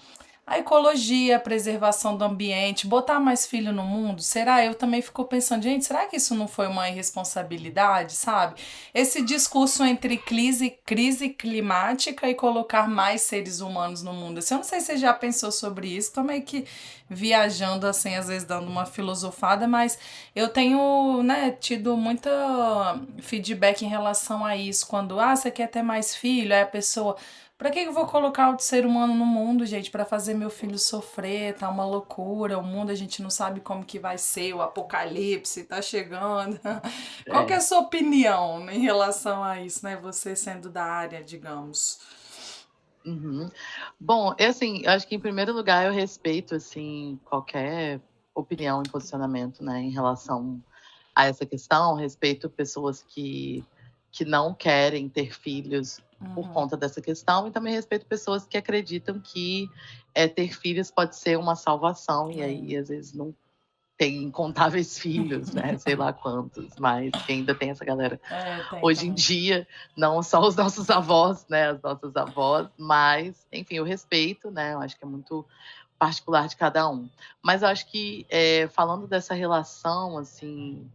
a ecologia, a preservação do ambiente, botar mais filho no mundo, será? Eu também fico pensando, gente, será que isso não foi uma irresponsabilidade, sabe? Esse discurso entre crise climática e colocar mais seres humanos no mundo. Assim, eu não sei se você já pensou sobre isso, tô meio que viajando, assim, às vezes dando uma filosofada, mas eu tenho, né, tido muita feedback em relação a isso. Quando, você quer ter mais filho, aí a pessoa. Pra que eu vou colocar outro ser humano no mundo, gente, pra fazer meu filho sofrer? Tá uma loucura. O mundo a gente não sabe como que vai ser, o apocalipse tá chegando. Qual que é a É. sua opinião em relação a isso, né? Você sendo da área, digamos. Uhum. Bom, assim, eu acho que em primeiro lugar eu respeito, assim, qualquer opinião e posicionamento, né, em relação a essa questão. Respeito pessoas que não querem ter filhos por Uhum. conta dessa questão, e também respeito pessoas que acreditam que ter filhos pode ser uma salvação, e aí às vezes não tem incontáveis filhos, né? Sei lá quantos, mas que ainda tem essa galera Tem hoje em também. dia, não só os nossos avós, né? As nossas avós, mas, enfim, eu respeito, né? Eu acho que é muito particular de cada um. Mas eu acho que, falando dessa relação, assim,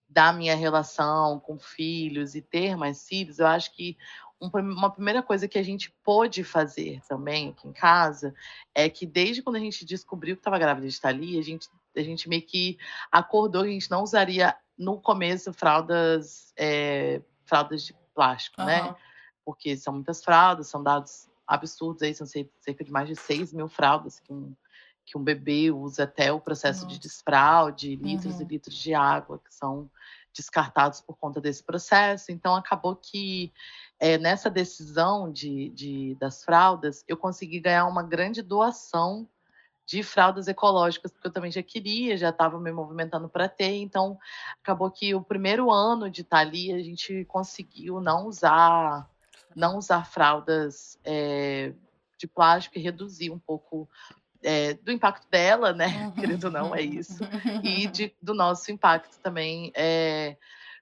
da minha relação com filhos e ter mais filhos, eu acho que uma primeira coisa que a gente pôde fazer também aqui em casa é que desde quando a gente descobriu que estava grávida de Thalia, a gente meio que acordou que a gente não usaria no começo fraldas de plástico, né? Aham. Porque são muitas fraldas, são dados absurdos aí, são cerca de mais de 6 mil fraldas que um bebê usa até o processo de Nossa. desfraude, litros e Uhum. litros de água que são descartados por conta desse processo. Então, acabou que nessa decisão das fraldas, eu consegui ganhar uma grande doação de fraldas ecológicas, porque eu também já queria, já estava me movimentando para ter. Então, acabou que o primeiro ano de estar ali, a gente conseguiu não usar fraldas de plástico e reduzir um pouco do impacto dela, né? Querendo ou não, é isso. E Uhum. do nosso impacto também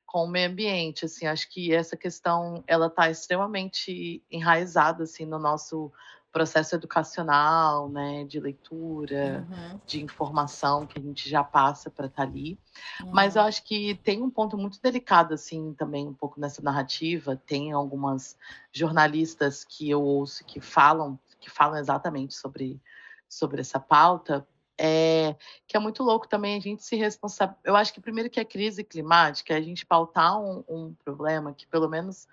com o meio ambiente. Assim, acho que essa questão ela está extremamente enraizada assim, no nosso processo educacional, né, de leitura, de informação que a gente já passa para estar ali. Mas eu acho que tem um ponto muito delicado, assim, também um pouco nessa narrativa. Tem algumas jornalistas que eu ouço que falam exatamente sobre essa pauta, que é muito louco também a gente se responsabilizar. Eu acho que primeiro que a crise climática, a gente pautar um problema que pelo menos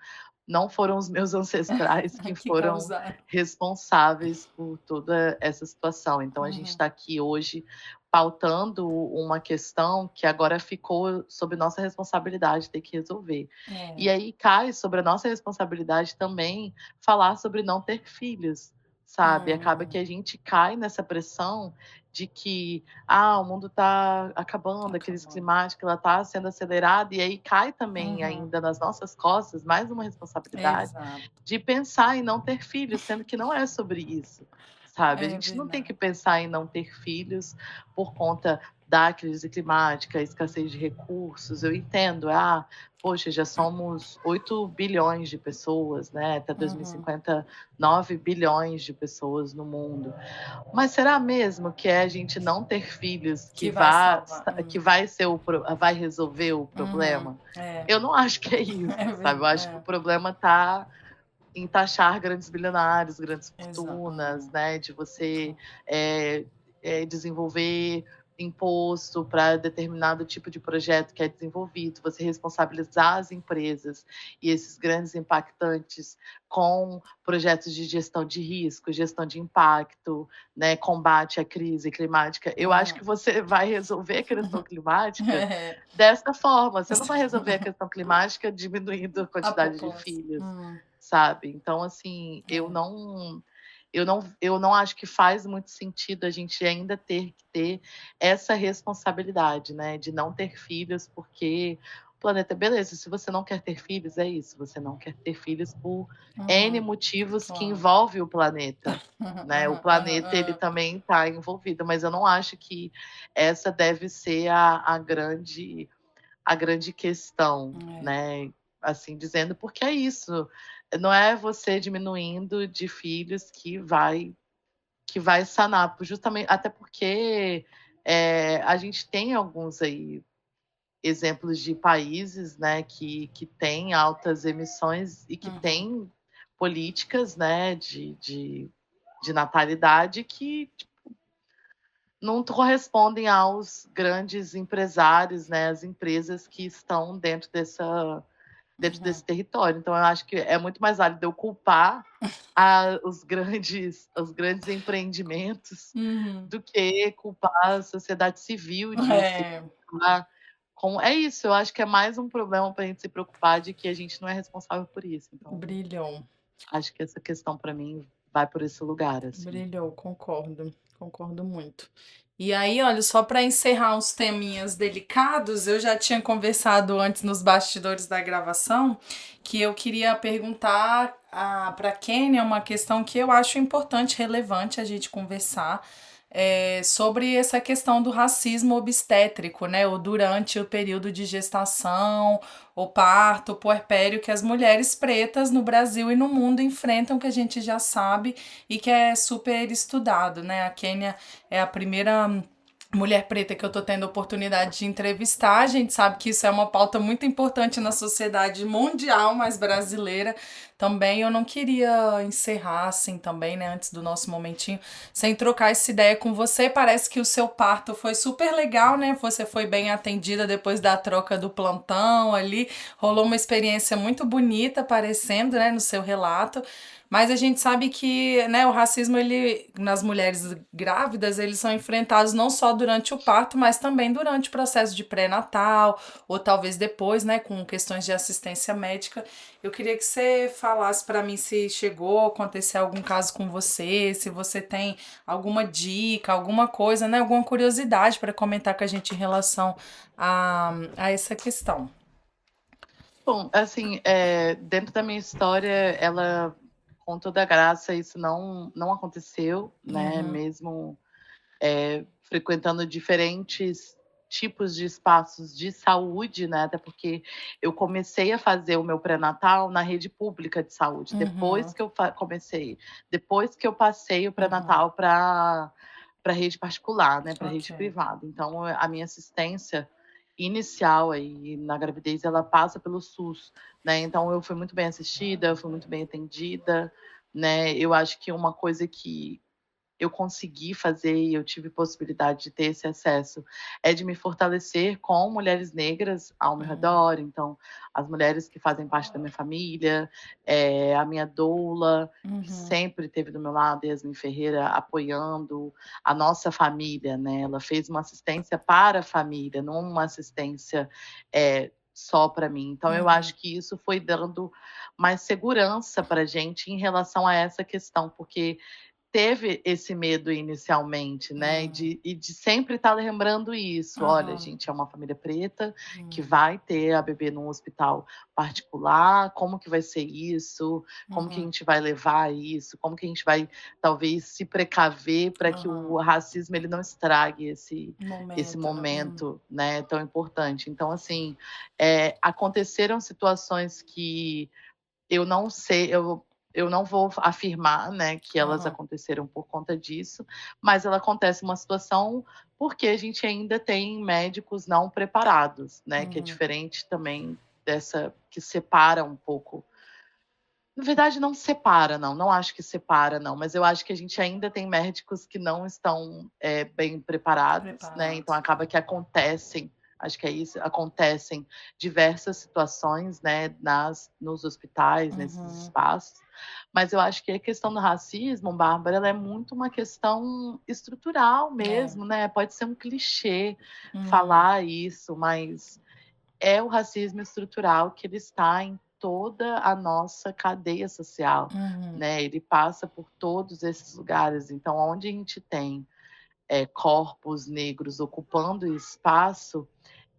não foram os meus ancestrais que Que foram causaram. responsáveis por toda essa situação. Então a gente está aqui hoje pautando uma questão que agora ficou sob nossa responsabilidade ter que resolver. E aí cai sobre a nossa responsabilidade também falar sobre não ter filhos, sabe? Acaba que a gente cai nessa pressão de que o mundo está acabando, a crise climática ela está sendo acelerada, e aí cai também ainda nas nossas costas mais uma responsabilidade Exato. de pensar em não ter filhos, sendo que não é sobre isso, sabe? A É gente não tem que verdade. pensar em não ter filhos por conta da crise climática, escassez de recursos. Eu entendo, poxa, já somos 8 bilhões de pessoas, né? Até 2050, 9 bilhões de pessoas no mundo. Mas será mesmo que é a gente não ter filhos Que vai salvar. que vai resolver o problema? Eu não acho que é isso, sabe? Eu acho que o problema está em taxar grandes bilionários, grandes fortunas, né? De você desenvolver imposto para determinado tipo de projeto que é desenvolvido, você responsabilizar as empresas e esses grandes impactantes com projetos de gestão de risco, gestão de impacto, né, combate à crise climática. Eu acho que você vai resolver a questão climática dessa forma. Você não vai resolver a questão climática diminuindo a quantidade de filhos, sabe? Então, assim, eu não acho que faz muito sentido a gente ainda ter que ter essa responsabilidade, né, de não ter filhos, porque o planeta, beleza, se você não quer ter filhos, é isso, você não quer ter filhos por N motivos que envolvem o planeta, né? O planeta, ele também está envolvido, mas eu não acho que essa deve ser a grande questão, né? Assim dizendo, porque é isso. Não é você diminuindo de filhos que vai sanar, justamente até porque a gente tem alguns aí exemplos de países, né, que têm altas emissões e que têm políticas, né, de natalidade que não correspondem aos grandes empresários, né, as empresas que estão dentro desse território. Então, eu acho que é muito mais válido eu culpar os grandes empreendimentos do que culpar a sociedade civil disso. É isso, eu acho que é mais um problema para a gente se preocupar de que a gente não é responsável por isso. Então, Brilhou. acho que essa questão, para mim, vai por esse lugar. Assim. Brilhou, concordo muito. E aí, olha, só para encerrar uns teminhas delicados, eu já tinha conversado antes nos bastidores da gravação que eu queria perguntar para a Kênia uma questão que eu acho importante, relevante a gente conversar. Sobre essa questão do racismo obstétrico, né? Ou durante o período de gestação, o parto, o puerpério que as mulheres pretas no Brasil e no mundo enfrentam, que a gente já sabe e que é super estudado, né? A Kênia é a primeira mulher preta que eu tô tendo a oportunidade de entrevistar. A gente sabe que isso é uma pauta muito importante na sociedade mundial, mas brasileira também. Eu não queria encerrar assim também, né, antes do nosso momentinho, sem trocar essa ideia com você. Parece que o seu parto foi super legal, né? Você foi bem atendida depois da troca do plantão ali. Rolou uma experiência muito bonita aparecendo, né, no seu relato. Mas a gente sabe que, né, o racismo, ele, nas mulheres grávidas, eles são enfrentados não só durante o parto, mas também durante o processo de pré-natal, ou talvez depois, né, com questões de assistência médica. Eu queria que você falasse para mim se chegou a acontecer algum caso com você, se você tem alguma dica, alguma coisa, né, alguma curiosidade para comentar com a gente em relação a essa questão. Bom, assim, dentro da minha história, ela, com toda a graça, isso não aconteceu, né? Mesmo frequentando diferentes tipos de espaços de saúde, né, até porque eu comecei a fazer o meu pré-natal na rede pública de saúde, Uhum, depois que eu passei o uhum, pré-natal para rede particular, né, para rede ok. privada. Então, a minha assistência inicial aí na gravidez, ela passa pelo SUS, né, então eu fui muito bem assistida, eu fui muito bem atendida, né, eu acho que uma coisa que eu consegui fazer e eu tive possibilidade de ter esse acesso, é de me fortalecer com mulheres negras ao meu Uhum, redor. Então, as mulheres que fazem parte da minha família, a minha doula, que uhum, sempre esteve do meu lado, Yasmin Ferreira, apoiando a nossa família, né? Ela fez uma assistência para a família, não uma assistência só para mim. Então, eu uhum. acho que isso foi dando mais segurança para a gente em relação a essa questão, porque teve esse medo inicialmente, né, Hum, e de sempre estar lembrando isso: "Olha, a aham, gente é uma família preta que hum, vai ter a bebê num hospital particular, como que vai ser isso? Como que a uhum, gente vai levar isso? Como que a gente vai, talvez, se precaver para que aham. o racismo ele não estrague esse Momento, né? momento, né, tão importante?". Então, assim, aconteceram situações que eu não sei, eu não vou afirmar, né, que elas Aham, aconteceram por conta disso, mas ela acontece uma situação porque a gente ainda tem médicos não preparados, né, que é uhum, diferente também dessa que separa um pouco. Na verdade não separa não, não acho que separa não, mas eu acho que a gente ainda tem médicos que não estão, bem preparados, né, então preparados. acaba que acontecem, acho que é isso, acontecem diversas situações, né, nos hospitais, nesses Uhum, espaços, mas eu acho que a questão do racismo, Bárbara, ela é muito uma questão estrutural é, mesmo, né, pode ser um clichê uhum, falar isso, mas é o racismo estrutural que ele está em toda a nossa cadeia social, uhum, né, ele passa por todos esses lugares, então onde a gente tem, corpos negros ocupando espaço,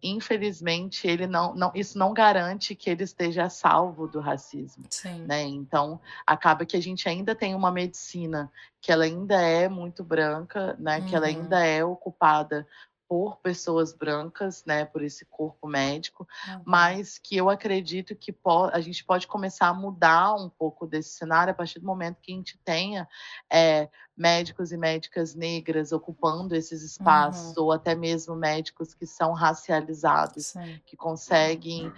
infelizmente ele não isso não garante que ele esteja a salvo do racismo, sim, né, então acaba que a gente ainda tem uma medicina que ela ainda é muito branca, né, que ela uhum, ainda é ocupada por pessoas brancas, né, por esse corpo médico, uhum, mas que eu acredito que a gente pode começar a mudar um pouco desse cenário a partir do momento que a gente tenha, médicos e médicas negras ocupando esses espaços, uhum, ou até mesmo médicos que são racializados, sim, que conseguem,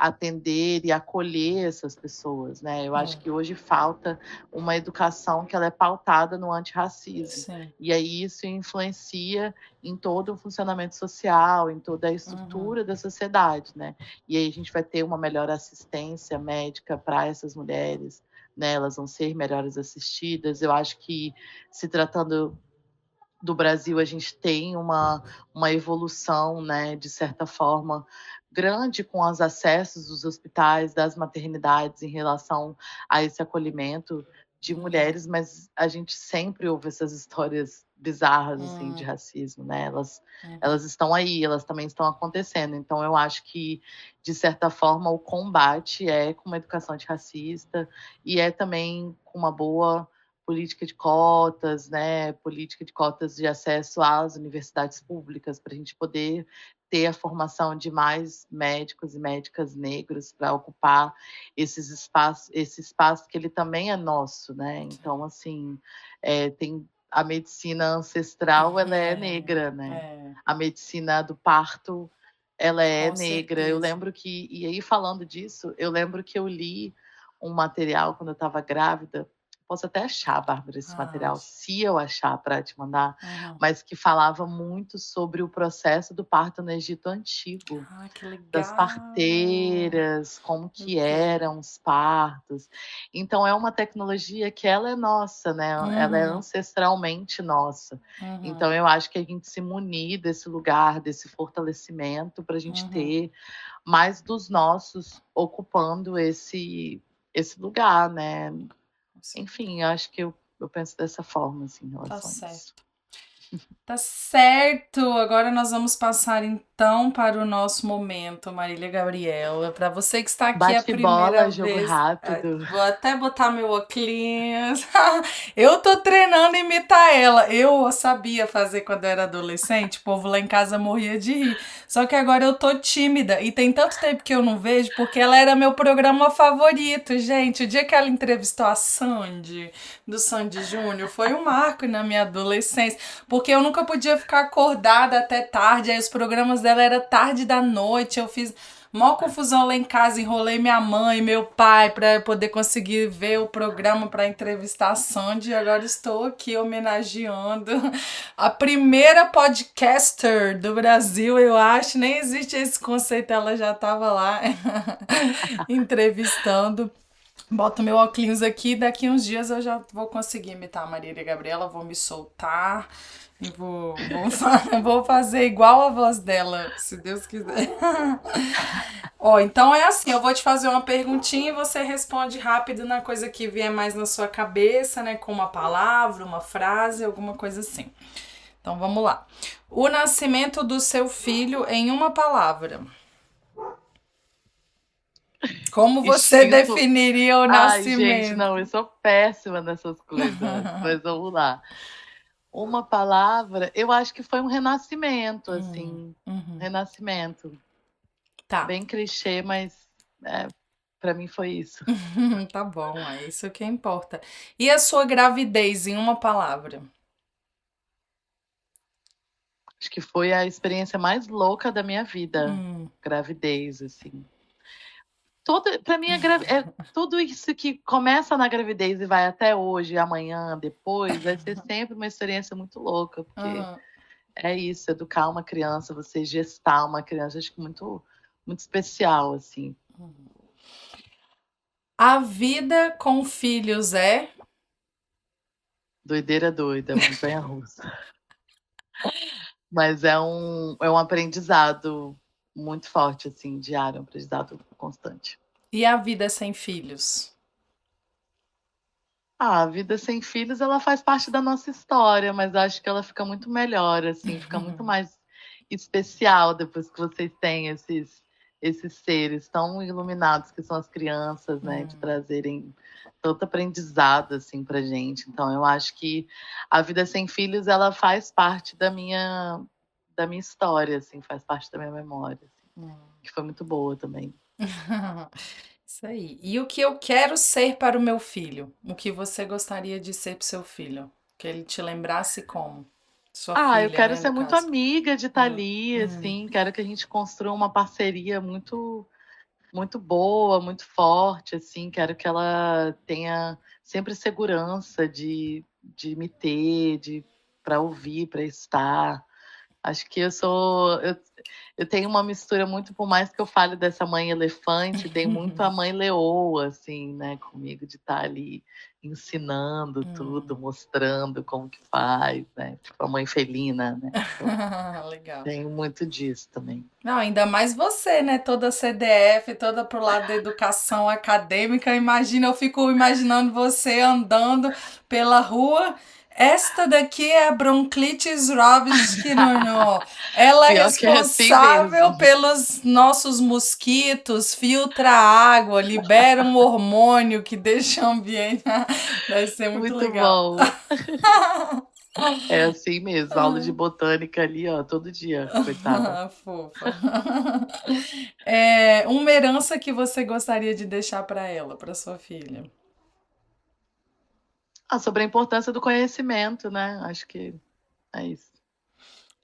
atender e acolher essas pessoas, né. Eu acho é, que hoje falta uma educação que ela é pautada no antirracismo, sim, e aí isso influencia em todo o funcionamento social, em toda a uhum, estrutura da sociedade, né. E aí a gente vai ter uma melhor assistência médica para essas mulheres, né, elas vão ser melhores assistidas. Eu acho que, se tratando do Brasil, a gente tem uma evolução, né, de certa forma, grande com os acessos dos hospitais, das maternidades em relação a esse acolhimento de uhum, mulheres, mas a gente sempre ouve essas histórias bizarras, assim, de hum, racismo, né, elas uhum, estão aí, elas também estão acontecendo. Então eu acho que, de certa forma, o combate é com uma educação antirracista e é também com uma boa política de cotas, né, política de cotas de acesso às universidades públicas, para a gente poder ter a formação de mais médicos e médicas negros para ocupar esse espaço que ele também é nosso, né. sim, Então, assim, tem a medicina ancestral, ela é negra, né. é, A medicina do parto, ela é com negra. Eu certeza. lembro que, e aí falando disso, eu lembro que eu li um material quando eu estava grávida, posso até achar, Bárbara, esse material, Arranje. se eu achar para te mandar, Uhum. mas que falava muito sobre o processo do parto no Egito Antigo, Ah, que das legal! parteiras, como Eu que quero. eram os partos. Então é uma tecnologia que ela é nossa, né, ela é Uhum, ancestralmente nossa. uhum, Então eu acho que a gente se munir desse lugar, desse fortalecimento, para a gente uhum. ter mais dos nossos ocupando esse lugar, né. Sim, Enfim, eu acho que eu penso dessa forma, assim, em tá relação a isso. certo. Tá certo! Agora nós vamos passar então para o nosso momento, Marília Gabriela. Para você que está aqui a primeira Bate-bola, jogo vez, rápido. vou até botar meu óculos. Eu tô treinando imitar ela. Eu sabia fazer quando eu era adolescente, o povo lá em casa morria de rir. Só que agora eu tô tímida e tem tanto tempo que eu não vejo, porque ela era meu programa favorito, gente. O dia que ela entrevistou a Sandy, do Sandy Júnior, foi um marco na minha adolescência. Porque eu nunca podia ficar acordada até tarde, aí os programas dela era tarde da noite, eu fiz maior confusão lá em casa, enrolei minha mãe e meu pai para poder conseguir ver o programa para entrevistar a Sandy, e agora estou aqui homenageando a primeira podcaster do Brasil, eu acho, nem existe esse conceito, ela já estava lá entrevistando. Boto meu óculos aqui, daqui uns dias eu já vou conseguir imitar a Marília Gabriela, vou me soltar e vou fazer igual a voz dela, se Deus quiser. Ó, então é assim, eu vou te fazer uma perguntinha e você responde rápido na coisa que vier mais na sua cabeça, né? Com uma palavra, uma frase, alguma coisa assim. Então vamos lá. O nascimento do seu filho em uma palavra. Como você Instinto. definiria o Ai, gente, nascimento? não, eu sou péssima nessas coisas. Mas vamos lá. Uma palavra, eu acho que foi um renascimento, assim. Uhum. Renascimento. Tá. Bem clichê, mas para mim foi isso. Tá bom, é isso que importa. E a sua gravidez em uma palavra? Acho que foi a experiência mais louca da minha vida. Hum. Gravidez, assim. Para mim, tudo isso que começa na gravidez e vai até hoje, amanhã, depois, vai ser sempre uma experiência muito louca, porque Uhum. é isso, educar uma criança, você gestar uma criança, acho que muito, muito especial, assim. A vida com filhos é? Doideira doida, montanha russa. Mas é um aprendizado muito forte, assim, diário, um aprendizado constante. E a vida sem filhos? A vida sem filhos, ela faz parte da nossa história, mas acho que ela fica muito melhor, assim, fica muito mais especial depois que vocês têm esses seres tão iluminados que são as crianças, né, de trazerem tanto aprendizado, assim, pra gente. Então, eu acho que a vida sem filhos, ela faz parte da minha história, assim, faz parte da minha memória, assim, que foi muito boa também. Isso aí. E o que eu quero ser para o meu filho? O que você gostaria de ser para o seu filho? Que ele te lembrasse como? Sua Eu filha, quero né, ser no muito caso. amiga de Hum, Thalie, hum, assim, quero que a gente construa uma parceria muito, muito boa, muito forte, assim, quero que ela tenha sempre segurança de me ter, para ouvir, para estar. Acho que eu tenho uma mistura muito, por mais que eu fale dessa mãe elefante, tem muito a mãe leoa, assim, né, comigo, de estar ali ensinando tudo, mostrando como que faz, né, tipo a mãe felina, né, então Legal. tenho muito disso também. Não, ainda mais você, né? Toda CDF, toda pro lado da educação acadêmica. Imagina, eu fico imaginando você andando pela rua. Esta daqui é a Bronchitis Ravishkinurno. Ela é Pior que é assim mesmo. responsável pelos nossos mosquitos, filtra a água, libera um hormônio que deixa o ambiente. Deve ser muito Muito legal. bom. É assim mesmo, aula de botânica ali, ó, todo dia, coitada. Fofa. É, uma herança que você gostaria de deixar para ela, para sua filha. Sobre a importância do conhecimento, né? Acho que é isso.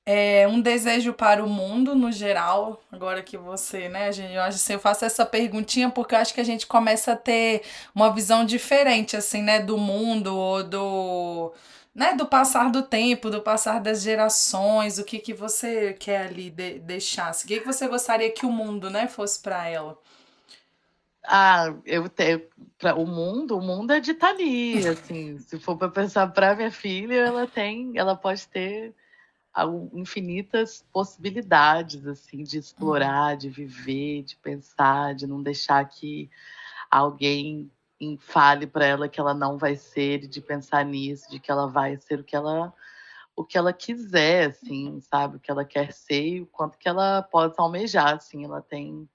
É um desejo para o mundo no geral, agora que você, né, gente, eu acho assim, eu faço essa perguntinha porque eu acho que a gente começa a ter uma visão diferente, assim, né, do mundo, ou do, né, do passar do tempo, do passar das gerações, o que que você quer ali deixar, assim, o que que você gostaria que o mundo, né, fosse para ela? Eu tenho para o mundo é de estar ali, assim, se for para pensar para minha filha, ela pode ter infinitas possibilidades, assim, de explorar, de viver, de pensar, de não deixar que alguém fale para ela que ela não vai ser, e de pensar nisso, de que ela vai ser o que ela quiser, assim, sabe? O que ela quer ser e o quanto que ela pode almejar, assim. Ela tem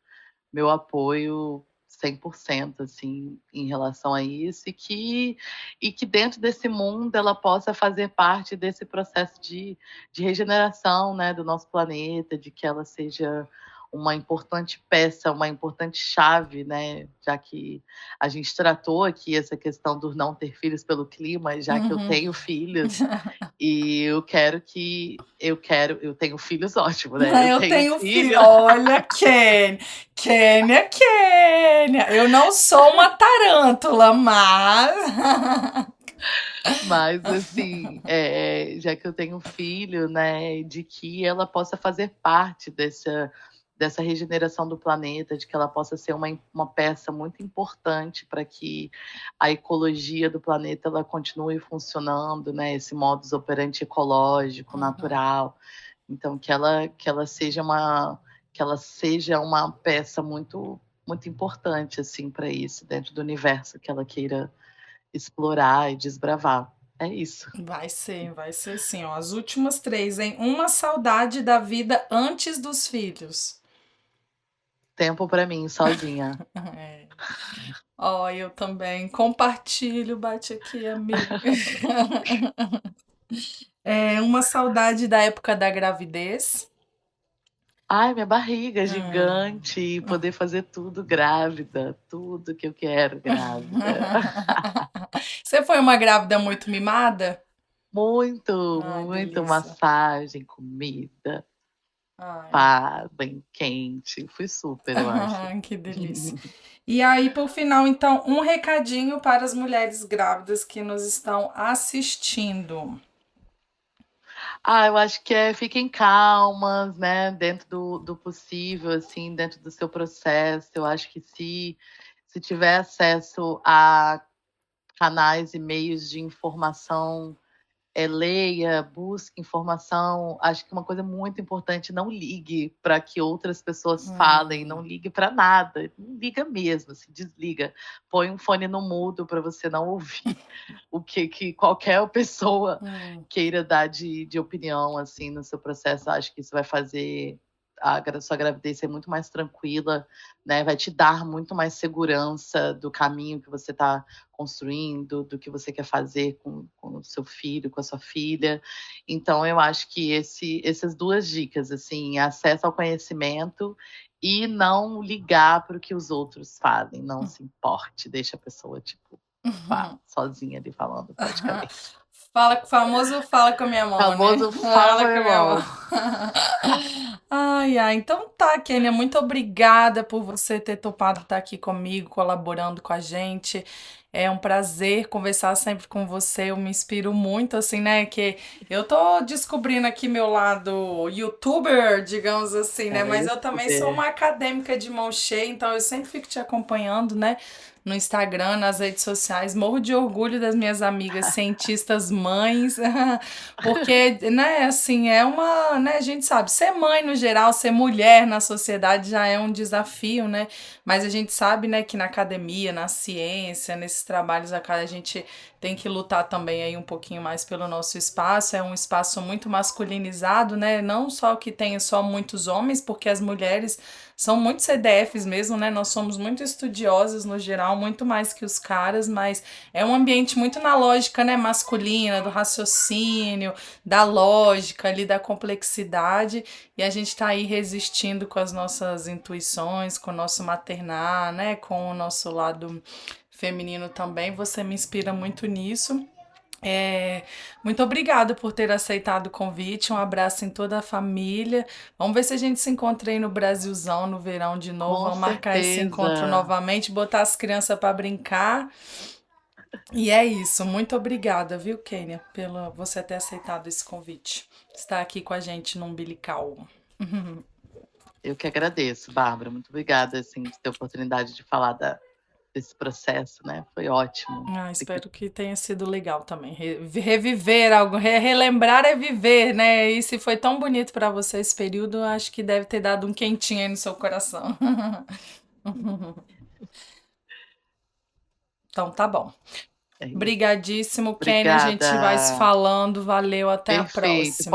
meu apoio 100% assim, em relação a isso, e que dentro desse mundo ela possa fazer parte desse processo de regeneração, né, do nosso planeta, de que ela seja uma importante peça, uma importante chave, né, já que a gente tratou aqui essa questão do não ter filhos pelo clima, já que eu Uhum. tenho filhos, e eu tenho filhos, ótimo, né? Eu Eu tenho tenho filho. filho. Olha, Kênia. Eu não sou uma tarântula, mas. Mas, assim, já que eu tenho um filho, né, de que ela possa fazer parte dessa regeneração do planeta, de que ela possa ser uma peça muito importante para que a ecologia do planeta ela continue funcionando, né, esse modus operandi ecológico, Uhum. natural. Então, que ela seja uma peça muito, muito importante, assim, para isso, dentro do universo que ela queira explorar e desbravar. É isso. Vai ser sim, ó. As últimas três, hein? Uma saudade da vida antes dos filhos. Tempo para mim, sozinha. É. Ó, eu também compartilho, bate aqui, amiga. É uma saudade da época da gravidez. Ai, minha barriga Hum. gigante, e poder fazer tudo grávida, tudo que eu quero grávida. Você foi uma grávida muito mimada? Muito, Ai, muito delícia. massagem, comida, Ai, pá, bem quente. Fui super, eu acho. que delícia. E aí, por final, então, um recadinho para as mulheres grávidas que nos estão assistindo. Eu acho que fiquem calmas, né, dentro do possível, assim, dentro do seu processo. Eu acho que se tiver acesso a canais e meios de informação, leia, busque informação. Acho que uma coisa muito importante, não ligue para que outras pessoas falem, não Hum, ligue para nada, não liga mesmo, se desliga. Põe um fone no mudo para você não ouvir o que qualquer pessoa hum. queira dar de opinião assim no seu processo. Acho que isso vai fazer sua gravidez ser muito mais tranquila, né? Vai te dar muito mais segurança do caminho que você está construindo, do que você quer fazer com o seu filho, com a sua filha. Então, eu acho que essas duas dicas, assim, acesso ao conhecimento e não ligar para o que os outros fazem, não se importe, deixa a pessoa, tipo, sozinha ali falando, praticamente. Famoso fala com a minha mão, né? Famoso fala com Fala a com a minha minha mão. mão. Ai, ai. Então tá, Kênia, muito obrigada por você ter topado estar aqui comigo, colaborando com a gente. É um prazer conversar sempre com você. Eu me inspiro muito, assim, né? Que eu tô descobrindo aqui meu lado youtuber, digamos assim, né? Mas eu também sou Super. uma acadêmica de mão cheia, então eu sempre fico te acompanhando, né? No Instagram, nas redes sociais. Morro de orgulho das minhas amigas cientistas mães, porque, né, assim, é uma, né, a gente sabe, ser mãe no geral, ser mulher na sociedade já é um desafio, né? Mas a gente sabe, né, que na academia, na ciência, nesses trabalhos a gente tem que lutar também aí um pouquinho mais pelo nosso espaço. É um espaço muito masculinizado, né? Não só que tenha só muitos homens, porque as mulheres são muito CDFs mesmo, né? Nós somos muito estudiosas no geral, muito mais que os caras, mas é um ambiente muito na lógica, né, masculina, do raciocínio, da lógica ali, da complexidade, e a gente tá aí resistindo com as nossas intuições, com o nosso maternar, né, com o nosso lado feminino também. Você me inspira muito nisso. É, muito obrigada por ter aceitado o convite. Um abraço em toda a família. Vamos ver se a gente se encontra aí no Brasilzão no verão de novo. Com Vamos marcar esse encontro certeza. novamente, botar as crianças para brincar. E é isso. Muito obrigada, viu, Kênia, pelo você ter aceitado esse convite. Estar aqui com a gente no Umbilical. Eu que agradeço, Bárbara. Muito obrigada, assim, de ter a oportunidade de falar desse processo, né? Foi ótimo. Espero que tenha sido legal também. Reviver algo, relembrar é viver, né? E se foi tão bonito para você esse período, acho que deve ter dado um quentinho aí no seu coração. Então tá bom. É isso. Brigadíssimo, Kenny. A gente vai se Obrigada. falando. Valeu, até a Perfeito. próxima.